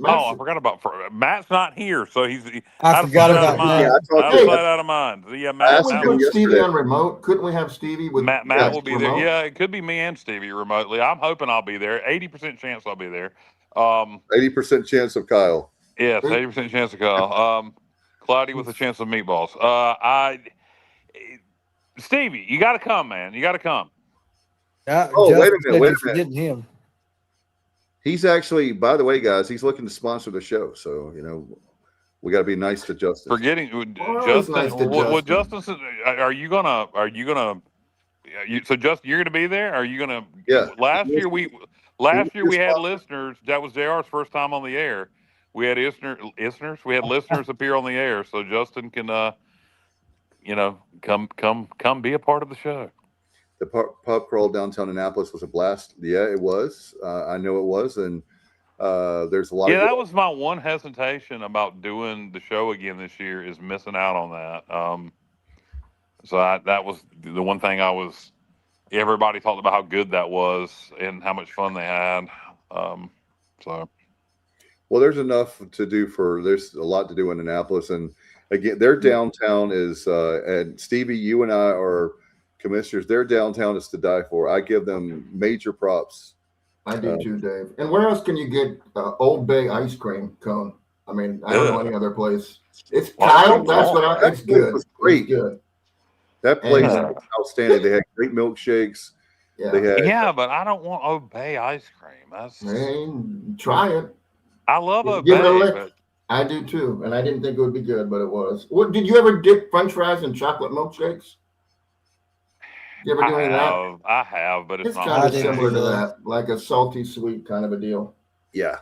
I forgot about Matt's not here, so he's. I forgot about Matt. Out of mind. Yeah, Matt. Couldn't we put Stevie on remote? Couldn't we have Stevie with Matt will be remote? There. Yeah, it could be me and Stevie remotely. I'm hoping I'll be there. 80% chance I'll be there. 80% chance of Kyle. Yes, 80% chance of Kyle. Cloudy with a chance of meatballs. Stevie, you got to come, man. You got to come. Wait a minute. Forgetting him. He's actually, by the way, guys, he's looking to sponsor the show. So, we got to be nice to Justin. Justin. Nice to well, Justin, are you gonna? So Justin, you're gonna be there? Are you gonna? Yeah. Last year we had listeners. That was JR's first time on the air. We had listeners. We had listeners appear on the air, so Justin can, come be a part of the show. The pub crawl downtown Annapolis was a blast. Yeah, it was. I know it was, and there's a lot. Yeah, that was my one hesitation about doing the show again this year is missing out on that. So that was the one thing everybody talked about how good that was and how much fun they had. Well, there's enough to do there's a lot to do in Annapolis, and again, their downtown is. And Stevie, you and I are commissioners. Their downtown is to die for. I give them major props. I do too, Dave. And where else can you get Old Bay ice cream cone? I mean, I don't know any other place. It's Kyle. It's good. It's great. It's good. That place is outstanding. They had great milkshakes. Yeah. But I don't want Old Bay ice cream. Try it. I love Old Bay. I do too, and I didn't think it would be good, but it was. Did you ever dip French fries in chocolate milkshakes? You ever do any of that? I have, but it's not kind of similar to that, like a salty sweet kind of a deal. Yeah.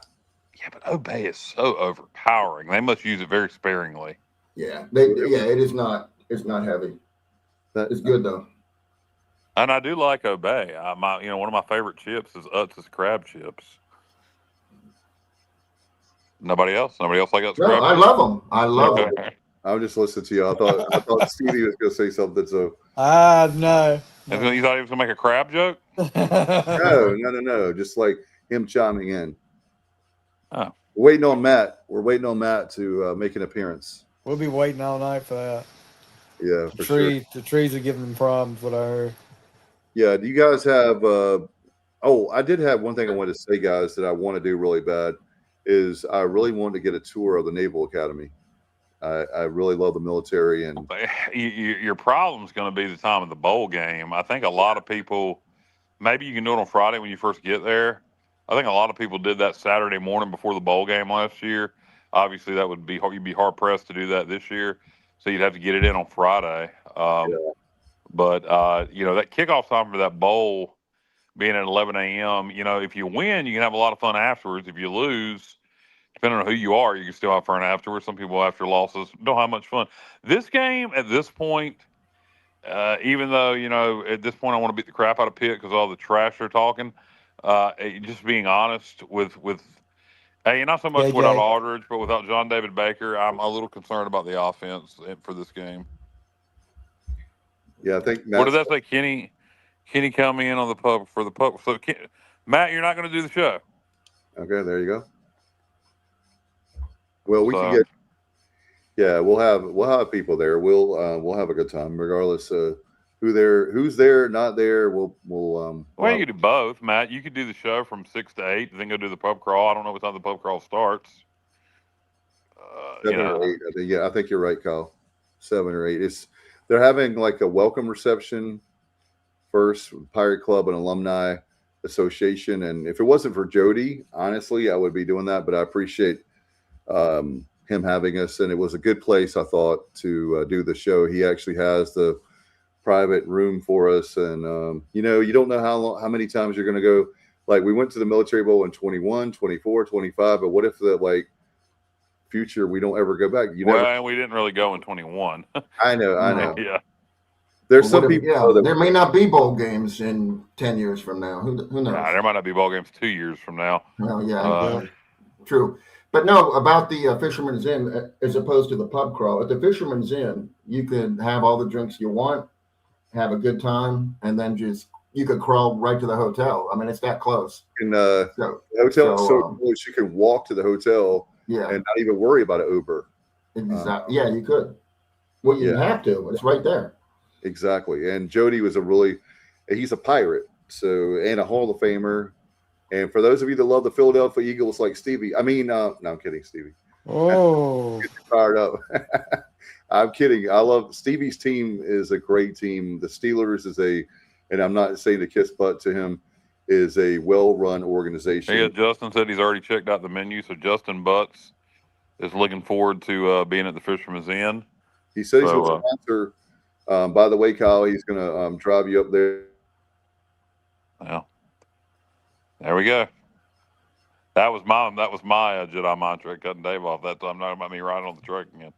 Yeah, but Old Bay is so overpowering. They must use it very sparingly. Yeah, it is not. It's not heavy. It's good though. And I do like Old Bay. One of my favorite chips is Utz's crab chips. Nobody else like Utz's crab chips? I love them. I love them. I was just listening to you. I thought Stevie was going to say something. So no. You thought he was going to make a crab joke? No. Just like him chiming in. Oh. We're waiting on Matt. We're waiting on Matt to make an appearance. We'll be waiting all night for that. Yeah, The trees are giving them problems, what I heard. Yeah. Do you guys have? I did have one thing I wanted to say, guys, that I want to do really bad. is I really want to get a tour of the Naval Academy. I really love the military, and your problem's going to be the time of the bowl game. I think a lot of people, maybe you can do it on Friday when you first get there. I think a lot of people did that Saturday morning before the bowl game last year. Obviously, that would be you'd be hard pressed to do that this year, so you'd have to get it in on Friday. But that kickoff time for that bowl being at 11 a.m. If you win, you can have a lot of fun afterwards. If you lose, depending on who you are, you can still have fun afterwards. Some people after losses don't have much fun. This game at this point, even though, at this point I want to beat the crap out of Pitt because all the trash they're talking, just being honest with not so much without Aldridge, but without John David Baker, I'm a little concerned about the offense for this game. Yeah, I think what did that say? Kenny come in on the pub for the pub. So Matt, you're not going to do the show. Okay, there you go. Well, we can get, we'll have people there. We'll have a good time regardless of who's there, not there. We'll you could do both, Matt. You could do the show from 6 to 8, and then go do the pub crawl. I don't know what time the pub crawl starts. 7 or 8. I think you're right, Kyle. 7 or 8. They're having like a welcome reception first, Pirate Club and Alumni Association, and if it wasn't for Jody, honestly, I would be doing that. But I appreciate him having us, and it was a good place, I thought, to do the show. He actually has the private room for us, and you don't know how many times you're going to go. Like, we went to the Military Bowl in 21, 24, 25, but what if the future we don't ever go back? We didn't really go in 21. I know. Yeah. There's some people. There may not be bowl games in 10 years from now. Who knows? There might not be bowl games 2 years from now. Well, true. But no, about the Fisherman's Inn as opposed to the pub crawl. At the Fisherman's Inn, you could have all the drinks you want, have a good time, and then you could crawl right to the hotel. I mean, it's that close. And the hotel is so close you can walk to the hotel and not even worry about an Uber. Exactly. You could. Well, you have to. It's right there. Exactly. And Jody was he's a Pirate, and a Hall of Famer. And for those of you that love the Philadelphia Eagles like Stevie, no, I'm kidding, Stevie. Oh, get fired up. I'm kidding. I love Stevie's team is a great team. The Steelers and I'm not saying to kiss butt to him, is a well-run organization. Yeah, Justin said he's already checked out the menu. So Justin Butts is looking forward to being at the Fisherman's Inn. He says he's a sponsor. By the way, Kyle, he's going to drive you up there. Yeah. There we go. That was my Jedi mind trick, cutting Dave off that time. Not about me riding on the truck again.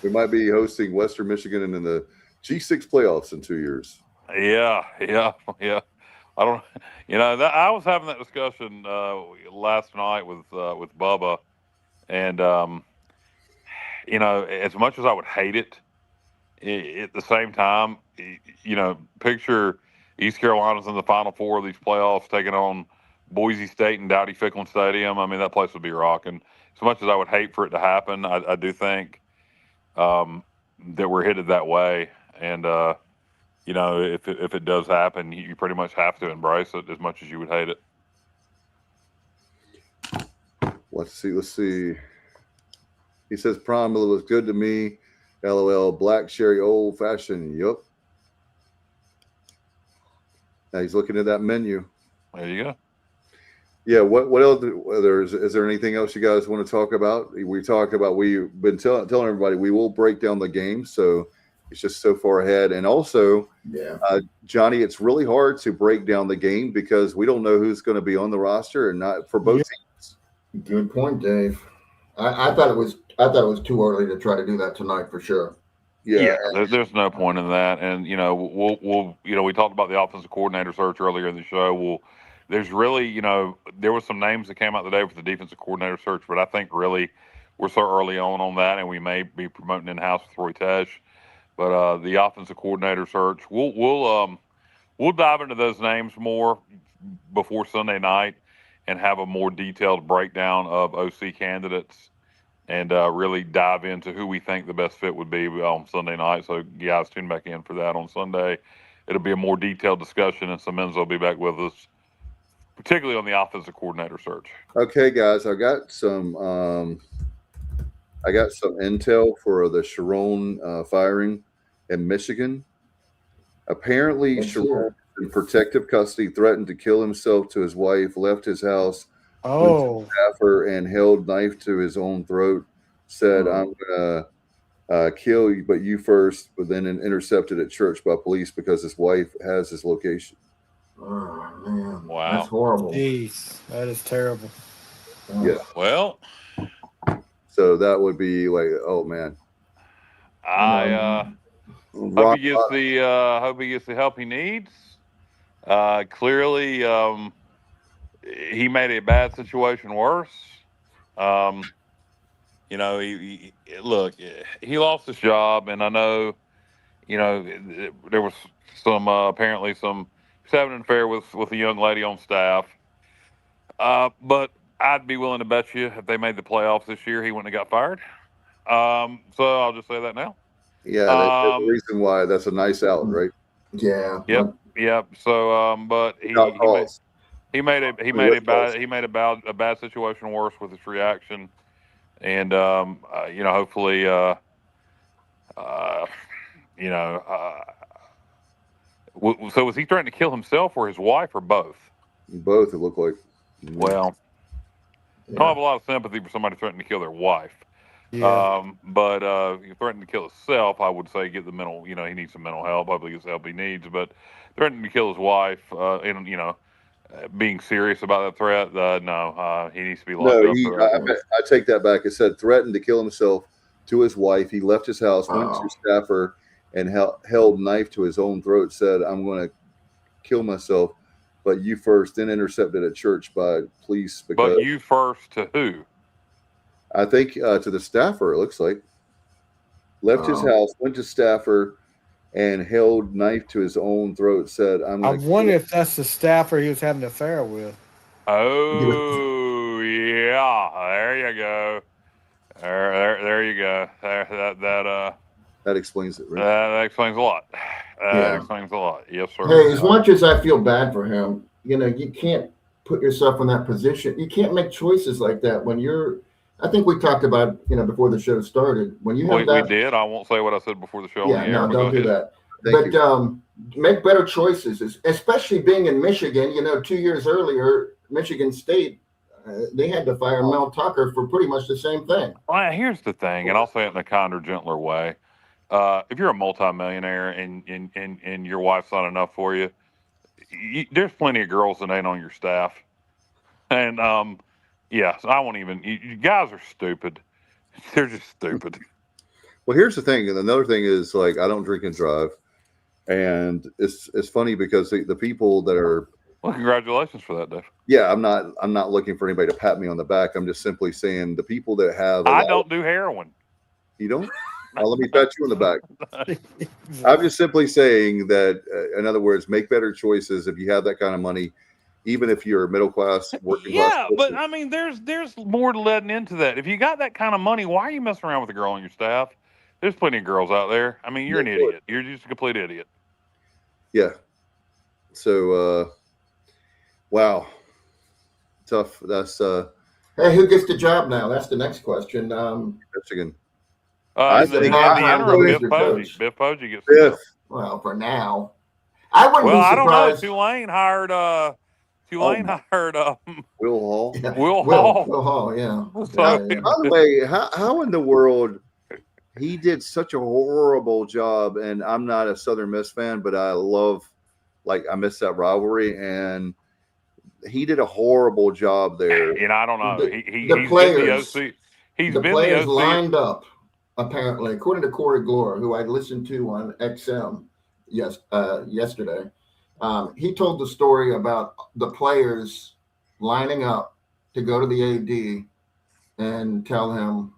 We might be hosting Western Michigan in the G6 playoffs in 2 years. Yeah. I don't. I was having that discussion last night with Bubba, and as much as I would hate it, at the same time, picture East Carolina's in the Final Four of these playoffs taking on Boise State and Dowdy Ficklen Stadium. I mean, that place would be rocking. As much as I would hate for it to happen, I do think that we're headed that way. And, if it does happen, you pretty much have to embrace it as much as you would hate it. Let's see. He says, prom was good to me. LOL, black sherry, old fashioned. Yup. Now he's looking at that menu. There you go. Yeah. What else? Is there anything else you guys want to talk about? We've been telling everybody we will break down the game. So it's just so far ahead. And also, Johnny, it's really hard to break down the game because we don't know who's going to be on the roster and not for both teams. Good point, Dave. I thought it was too early to try to do that tonight for sure. Yeah, there's no point in that. And we'll we talked about the offensive coordinator search earlier in the show. There's really there were some names that came out today for the defensive coordinator search, but I think really we're so early on that, and we may be promoting in-house with Roy Tesh. But the offensive coordinator search, we'll dive into those names more before Sunday night and have a more detailed breakdown of OC candidates and really dive into who we think the best fit would be on Sunday night. So guys, tune back in for that on Sunday. It'll be a more detailed discussion, and Simmons will be back with us particularly on the offensive coordinator search. Okay, guys, I got some intel for the Sharon firing in Michigan. Apparently, Sharon, in protective custody, threatened to kill himself to his wife, left his house, went to staffer, and held knife to his own throat. Said, "I'm gonna kill you, but you first." But then intercepted at church by police because his wife has his location. Oh man! Wow, that's horrible. Jeez, that is terrible. Yeah. Well, so that would be like, oh man. I hope he gets the help he needs. Clearly, he made a bad situation worse. You know, he lost his job, and I know, you know, there was some apparently he's having an affair with a young lady on staff. But I'd be willing to bet you if they made the playoffs this year, he wouldn't have got fired. So I'll just say that now. Yeah, that's the reason why. That's a nice out, right? Yeah. Yep. So, but he made a bad situation worse with his reaction, and you know, hopefully, you know, so was he threatening to kill himself or his wife or both? Both, it looked like. Well, I don't have a lot of sympathy for somebody threatening to kill their wife. Yeah. But if you threaten to kill himself, I would say get the mental, you know, he needs some mental help. Hopefully gets the help he needs. But threatening to kill his wife, and, you know, being serious about that threat, no, he needs to be locked up. I take that back. It said threatened to kill himself to his wife. He left his house, went to staffer, and held knife to his own throat, said, "I'm going to kill myself, but you first," then intercepted at church by police. But you first to who? I think to the staffer, it looks like. Left his house, went to staffer, and held knife to his own throat, said, I wonder if that's the staffer he was having an affair with. Oh, yeah. There you go. There you go. That explains it, right? That explains a lot. That explains a lot. Yes, sir. Hey, as much as I feel bad for him, you know, you can't put yourself in that position. You can't make choices like that when you're. I think we talked about, you know, before the show started. When you have we did. I won't say what I said before the show. Yeah, no, don't do that. But make better choices, especially being in Michigan. You know, 2 years earlier, Michigan State, they had to fire Mel Tucker for pretty much the same thing. Well, here's the thing, and I'll say it in a kinder, gentler way. If you're a multimillionaire and your wife's not enough for you, there's plenty of girls that ain't on your staff. And yes, I won't even. You guys are stupid. They're just stupid. Well, here's the thing, and another thing is, like, I don't drink and drive, and it's funny because the people that are. Well, congratulations for that, Dave. Yeah, I'm not looking for anybody to pat me on the back. I'm just simply saying the people that have. I don't do heroin. You don't? Well, let me pat you on the back. I'm just simply saying that, in other words, make better choices if you have that kind of money. Even if you're middle class, working class. Yeah, but I mean, there's more letting into that. If you got that kind of money, why are you messing around with a girl on your staff? There's plenty of girls out there. I mean, you're an idiot. You're just a complete idiot. Yeah. So, wow, tough. That's Hey, who gets the job now? That's the next question. Michigan. I think the interim Biff Poggi gets Biff. Well, for now, I wouldn't be surprised. I don't know. Tulane hired Will Hall. Yeah. Will Hall. Will Hall, yeah. By the way, how in the world he did such a horrible job? And I'm not a Southern Miss fan, but I miss that rivalry, and he did a horrible job there. And I don't know. The players lined up, apparently, according to Corey Glore, who I listened to on XM yesterday. He told the story about the players lining up to go to the AD and tell him,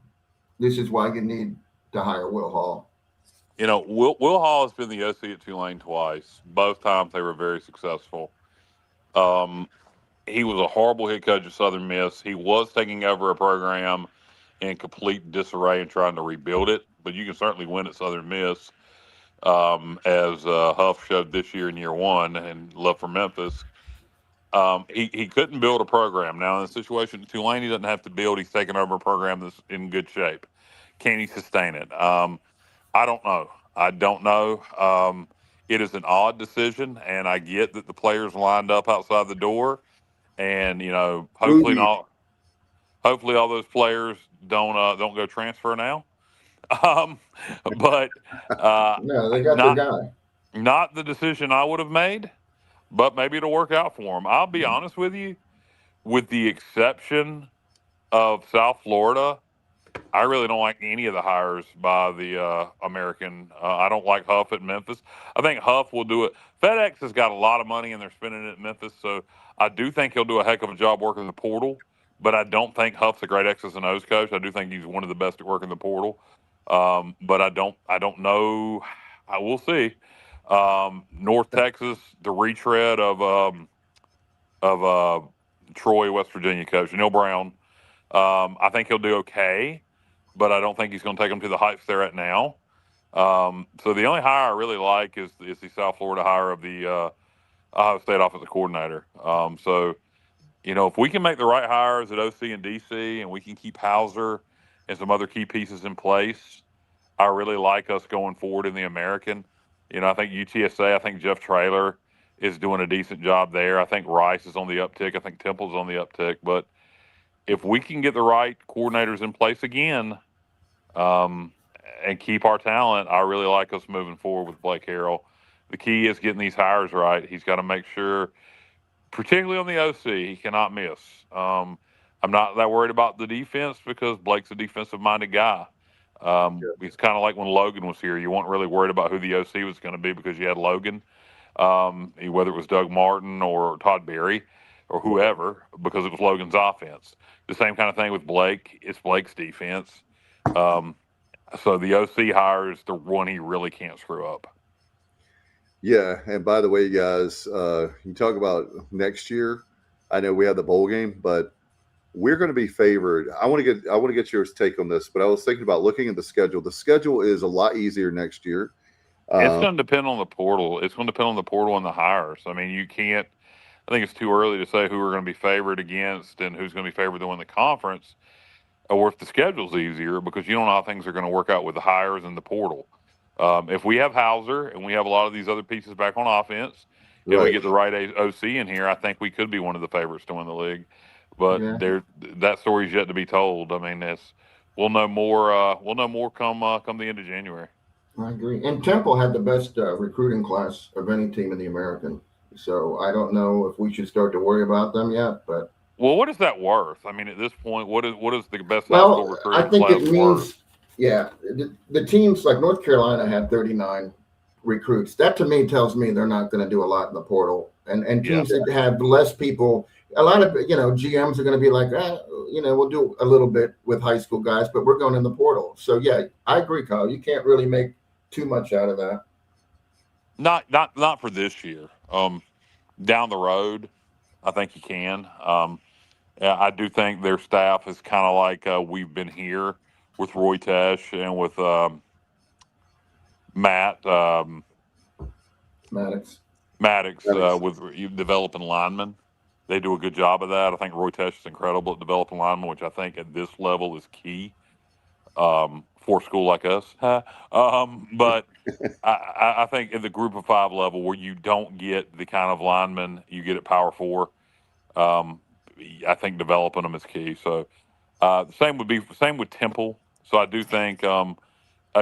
this is why you need to hire Will Hall. You know, Will Hall has been the OC at Tulane twice. Both times they were very successful. He was a horrible head coach at Southern Miss. He was taking over a program in complete disarray and trying to rebuild it. But you can certainly win at Southern Miss, as Huff showed this year in year one, and love for Memphis. He couldn't build a program. Now, in the situation at Tulane, he doesn't have to build. He's taken over a program that's in good shape. Can he sustain it? I don't know. I don't know. It is an odd decision, and I get that the players lined up outside the door, and hopefully all those players don't go transfer now. But no, they got their guy. Not the decision I would have made, but maybe it'll work out for him. I'll be honest with you, with the exception of South Florida, I really don't like any of the hires by the American. I don't like Huff at Memphis. I think Huff will do it. FedEx has got a lot of money and they're spending it at Memphis, so I do think he'll do a heck of a job working the portal. But I don't think Huff's a great X's and O's coach. I do think he's one of the best at working the portal. But I don't know. I will see. North Texas, the retread of Troy, West Virginia coach Neil Brown. I think he'll do okay, but I don't think he's going to take them to the heights they're at now. So the only hire I really like is the South Florida hire of the Ohio State offensive coordinator. So, if we can make the right hires at OC and DC, and we can keep Hauser and some other key pieces in place, I really like us going forward in the American. I think UTSA, I think Jeff Traylor is doing a decent job there. I think Rice is on the uptick. I think Temple's on the uptick. But if we can get the right coordinators in place again and keep our talent, I really like us moving forward with Blake Harrell. The key is getting these hires right. He's got to make sure, particularly on the OC, he cannot miss. I'm not that worried about the defense because Blake's a defensive-minded guy. It's kind of like when Logan was here. You weren't really worried about who the OC was going to be because you had Logan, whether it was Doug Martin or Todd Berry or whoever, because it was Logan's offense. The same kind of thing with Blake. It's Blake's defense. So the OC hire is the one he really can't screw up. Yeah, and by the way, guys, you talk about next year. I know we have the bowl game, but we're going to be favored. I want to get your take on this, but I was thinking about looking at the schedule. The schedule is a lot easier next year. It's going to depend on the portal. It's going to depend on the portal and the hires. I mean, you can't. I think it's too early to say who we're going to be favored against and who's going to be favored to win the conference, or if the schedule's easier, because you don't know how things are going to work out with the hires and the portal. If we have Hauser and we have a lot of these other pieces back on offense, and we get the right OC in here, I think we could be one of the favorites to win the league. But that story's yet to be told. I mean, we'll know more. We'll know more come the end of January. I agree. And Temple had the best recruiting class of any team in the American. So I don't know if we should start to worry about them yet. But what is that worth? I mean, at this point, what is the best high school recruiting I think class it means worth? The teams like North Carolina had 39 recruits. That to me tells me they're not going to do a lot in the portal. And teams that have less people. A lot of GMs are going to be like, we'll do a little bit with high school guys, but we're going in the portal. So I agree, Kyle. You can't really make too much out of that. Not for this year. Down the road, I think you can. I do think their staff is kind of like we've been here with Roy Tesh and with Matt Maddox with developing linemen. They do a good job of that. I think Roy Tesh is incredible at developing linemen, which I think at this level is key for a school like us. But I think at the group of 5 level where you don't get the kind of linemen you get at Power 4, I think developing them is key. So same with Temple. So I do think a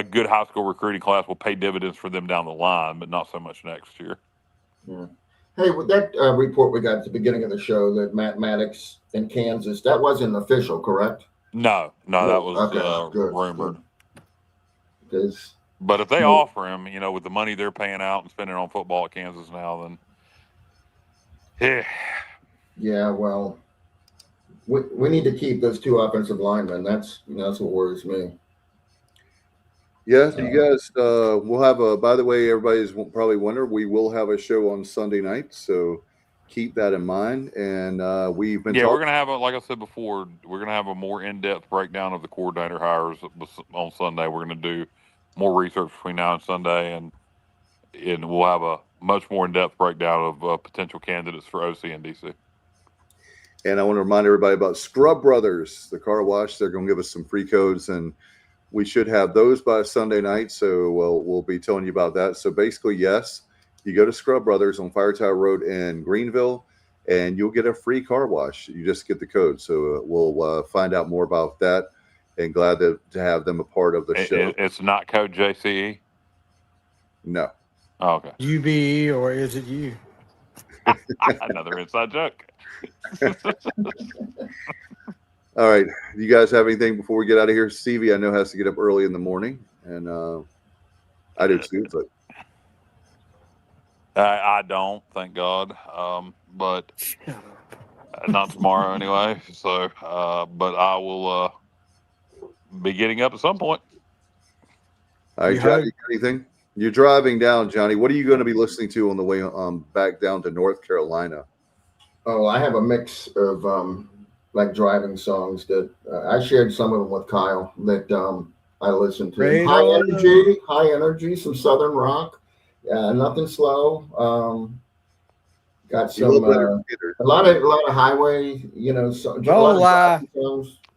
good high school recruiting class will pay dividends for them down the line, but not so much next year. Yeah. Hey, with that report we got at the beginning of the show that Matt Maddox in Kansas, that wasn't official, correct? No, that was rumored. But if they offer him, with the money they're paying out and spending on football at Kansas now, then yeah, well, we need to keep those 2 offensive linemen. That's what worries me. Yeah, you guys, we'll have by the way, everybody's probably wondering, we will have a show on Sunday night, so keep that in mind. And we've been we're going to have, like I said before, we're going to have a more in-depth breakdown of the coordinator hires on Sunday. We're going to do more research between now and Sunday, and we'll have a much more in-depth breakdown of potential candidates for OC and DC. And I want to remind everybody about Scrub Brothers, the car wash. They're going to give us some free codes, and we should have those by Sunday night. So we'll be telling you about that. So basically, yes, you go to Scrub Brothers on Fire Tower Road in Greenville, and you'll get a free car wash. You just get the code. So we'll find out more about that, and glad to have them a part of the show. It's not code JCE? No. Oh, okay. UBE, or is it you? Another inside joke. All right. You guys have anything before we get out of here? Stevie, I know, has to get up early in the morning, and I do too, but I don't, thank God. But not tomorrow anyway. So, but I will be getting up at some point. All right, Johnny, anything? You're driving down, Johnny. What are you going to be listening to on the way back down to North Carolina? Oh, I have a mix of like driving songs that I shared some of them with Kyle that I listen to. High energy, some Southern rock. Nothing slow. Got some a lot of highway.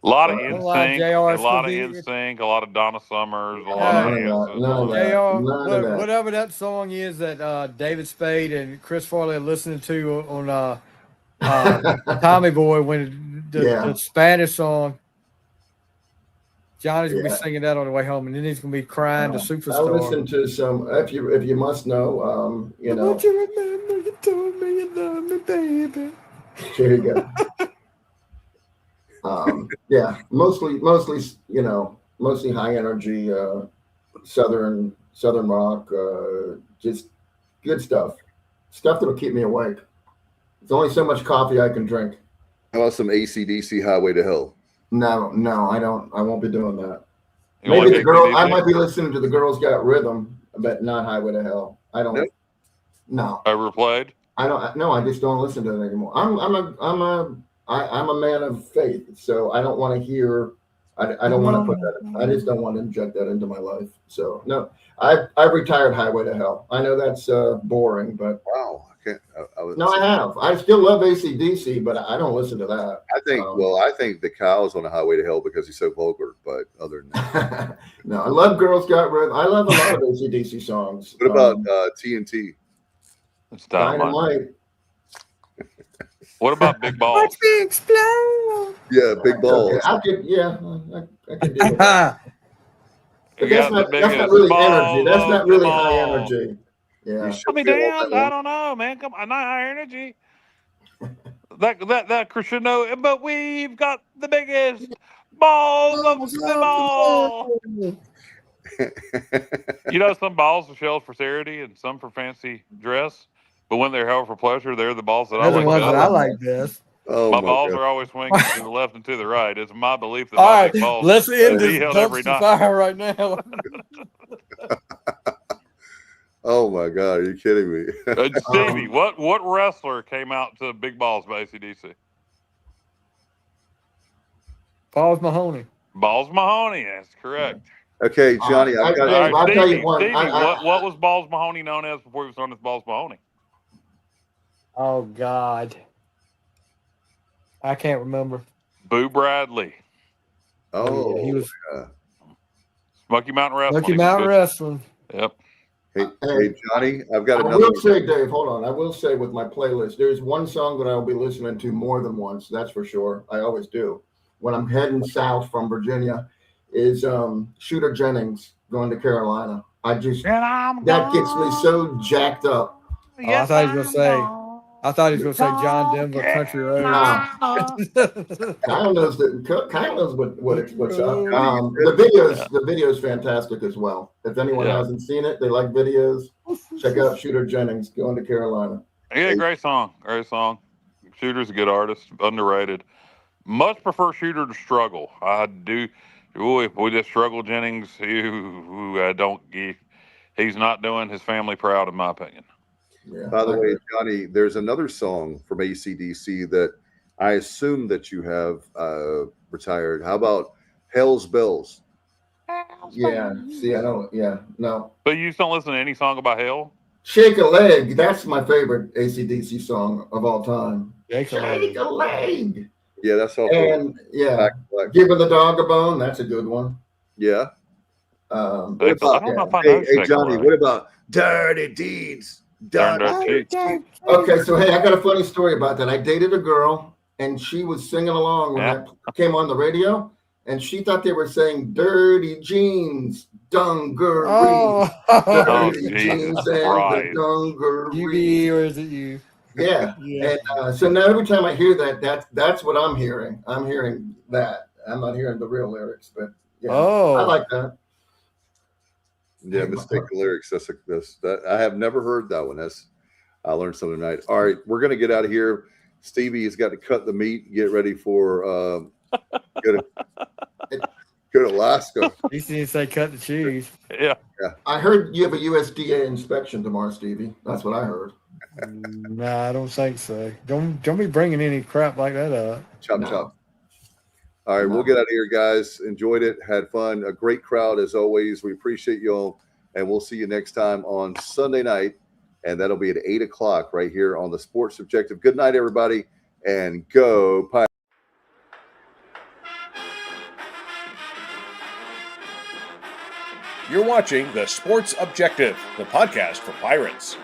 A lot of NSYNC, a lot of Donna Summers, a lot of whatever that song is that David Spade and Chris Farley are listening to on Tommy Boy when the Spanish song. Johnny's gonna be singing that on the way home, and then he's gonna be crying to Superstar. I listen to some. If you must know, Don't you remember you told me you love me, baby? There you go. Mostly high energy, southern rock, just good stuff that'll keep me awake. There's only so much coffee I can drink. How about some AC/DC Highway to Hell? No, I don't. I won't be doing that. Maybe the girl. I might be listening to the Girls Got Rhythm, but not Highway to Hell. I don't. No. Ever played? I don't. No, I just don't listen to it anymore. I'm a man of faith, so I don't want to hear. I don't want to put that. I just don't want to inject that into my life. So no, I've retired Highway to Hell. I know that's boring, but wow. I have. I still love AC/DC, but I don't listen to that. I think. I think the Kyle's on a Highway to Hell because he's so vulgar. But other than that, no, I love Girls Got Rhythm. I love a lot of AC/DC songs. What about TNT? It's Dynamite. What about Big Balls? Watch me explode. Yeah, Big Balls. Okay, I could do that. But that's not really energy. That's not really high energy. Yeah. Put me down. I don't know, man. Come on, not high energy. that crescendo, but we've got the biggest balls of them all. Some balls are shells for charity and some for fancy dress. But when they're held for pleasure, they're the balls that I like. The ones that I like best. Oh, my balls are always swinging to the left and to the right. It's my belief that all my right, big balls let's end this every dumpster night. fire right now. Oh my God, are you kidding me? Stevie, what wrestler came out to Big Balls by AC/DC? Balls Mahoney. Balls Mahoney, that's correct. Okay, Johnny, I'll tell you one. Stevie, what was Balls Mahoney known as before he was known as Balls Mahoney? Oh God, I can't remember. Boo Bradley. Oh, yeah, he was Smoky Mountain Wrestling. Smoky Mountain Wrestling. Yep. Hey, Johnny, I've got another. I will say, Dave, hold on. I will say with my playlist, there's one song that I'll be listening to more than once. That's for sure. I always do. When I'm heading south from Virginia, is Shooter Jennings going to Carolina. That gets me so jacked up. Oh, I thought he was going to say John Denver Country Road. Kyle knows what's up. The video is fantastic as well. If anyone hasn't seen it, they like videos. Check out Shooter Jennings going to Carolina. Yeah, great song. Shooter's a good artist, underrated. Much prefer Shooter to Struggle. I do. If we just Struggle Jennings, he's not doing his family proud, in my opinion. Yeah, by the way, Johnny, there's another song from AC/DC that I assume that you have retired. How about Hell's Bells? Yeah. See, I don't. Yeah. No. So you just don't listen to any song about hell? Shake a Leg. That's my favorite AC/DC song of all time. Shake a leg. Yeah, that's all. And yeah, Giving the Dog a Bone. That's a good one. Yeah. Hey, Johnny, what about Dirty Deeds? Okay, so hey, I got a funny story about that. I dated a girl, and she was singing along when that came on the radio, and she thought they were saying "dirty jeans, dungaree, dirty jeans and the dungaree." Or is it you? Yeah. And so now every time I hear that, that's what I'm hearing. I'm hearing that. I'm not hearing the real lyrics, but yeah, I like that. Yeah, mistaken lyrics. That I have never heard that one. I learned something tonight. All right, we're gonna get out of here. Stevie has got to cut the meat. Get ready for go to Alaska. You didn't say cut the cheese. Yeah. I heard you have a USDA inspection tomorrow, Stevie. That's what I heard. Nah, I don't think so. Don't be bringing any crap like that up. Chop. All right, we'll get out of here, guys. Enjoyed it. Had fun. A great crowd as always. We appreciate you all, and we'll see you next time on Sunday night, and that'll be at 8 o'clock right here on the Sports Objective. Good night, everybody, and go Pirates. You're watching the Sports Objective, the podcast for Pirates.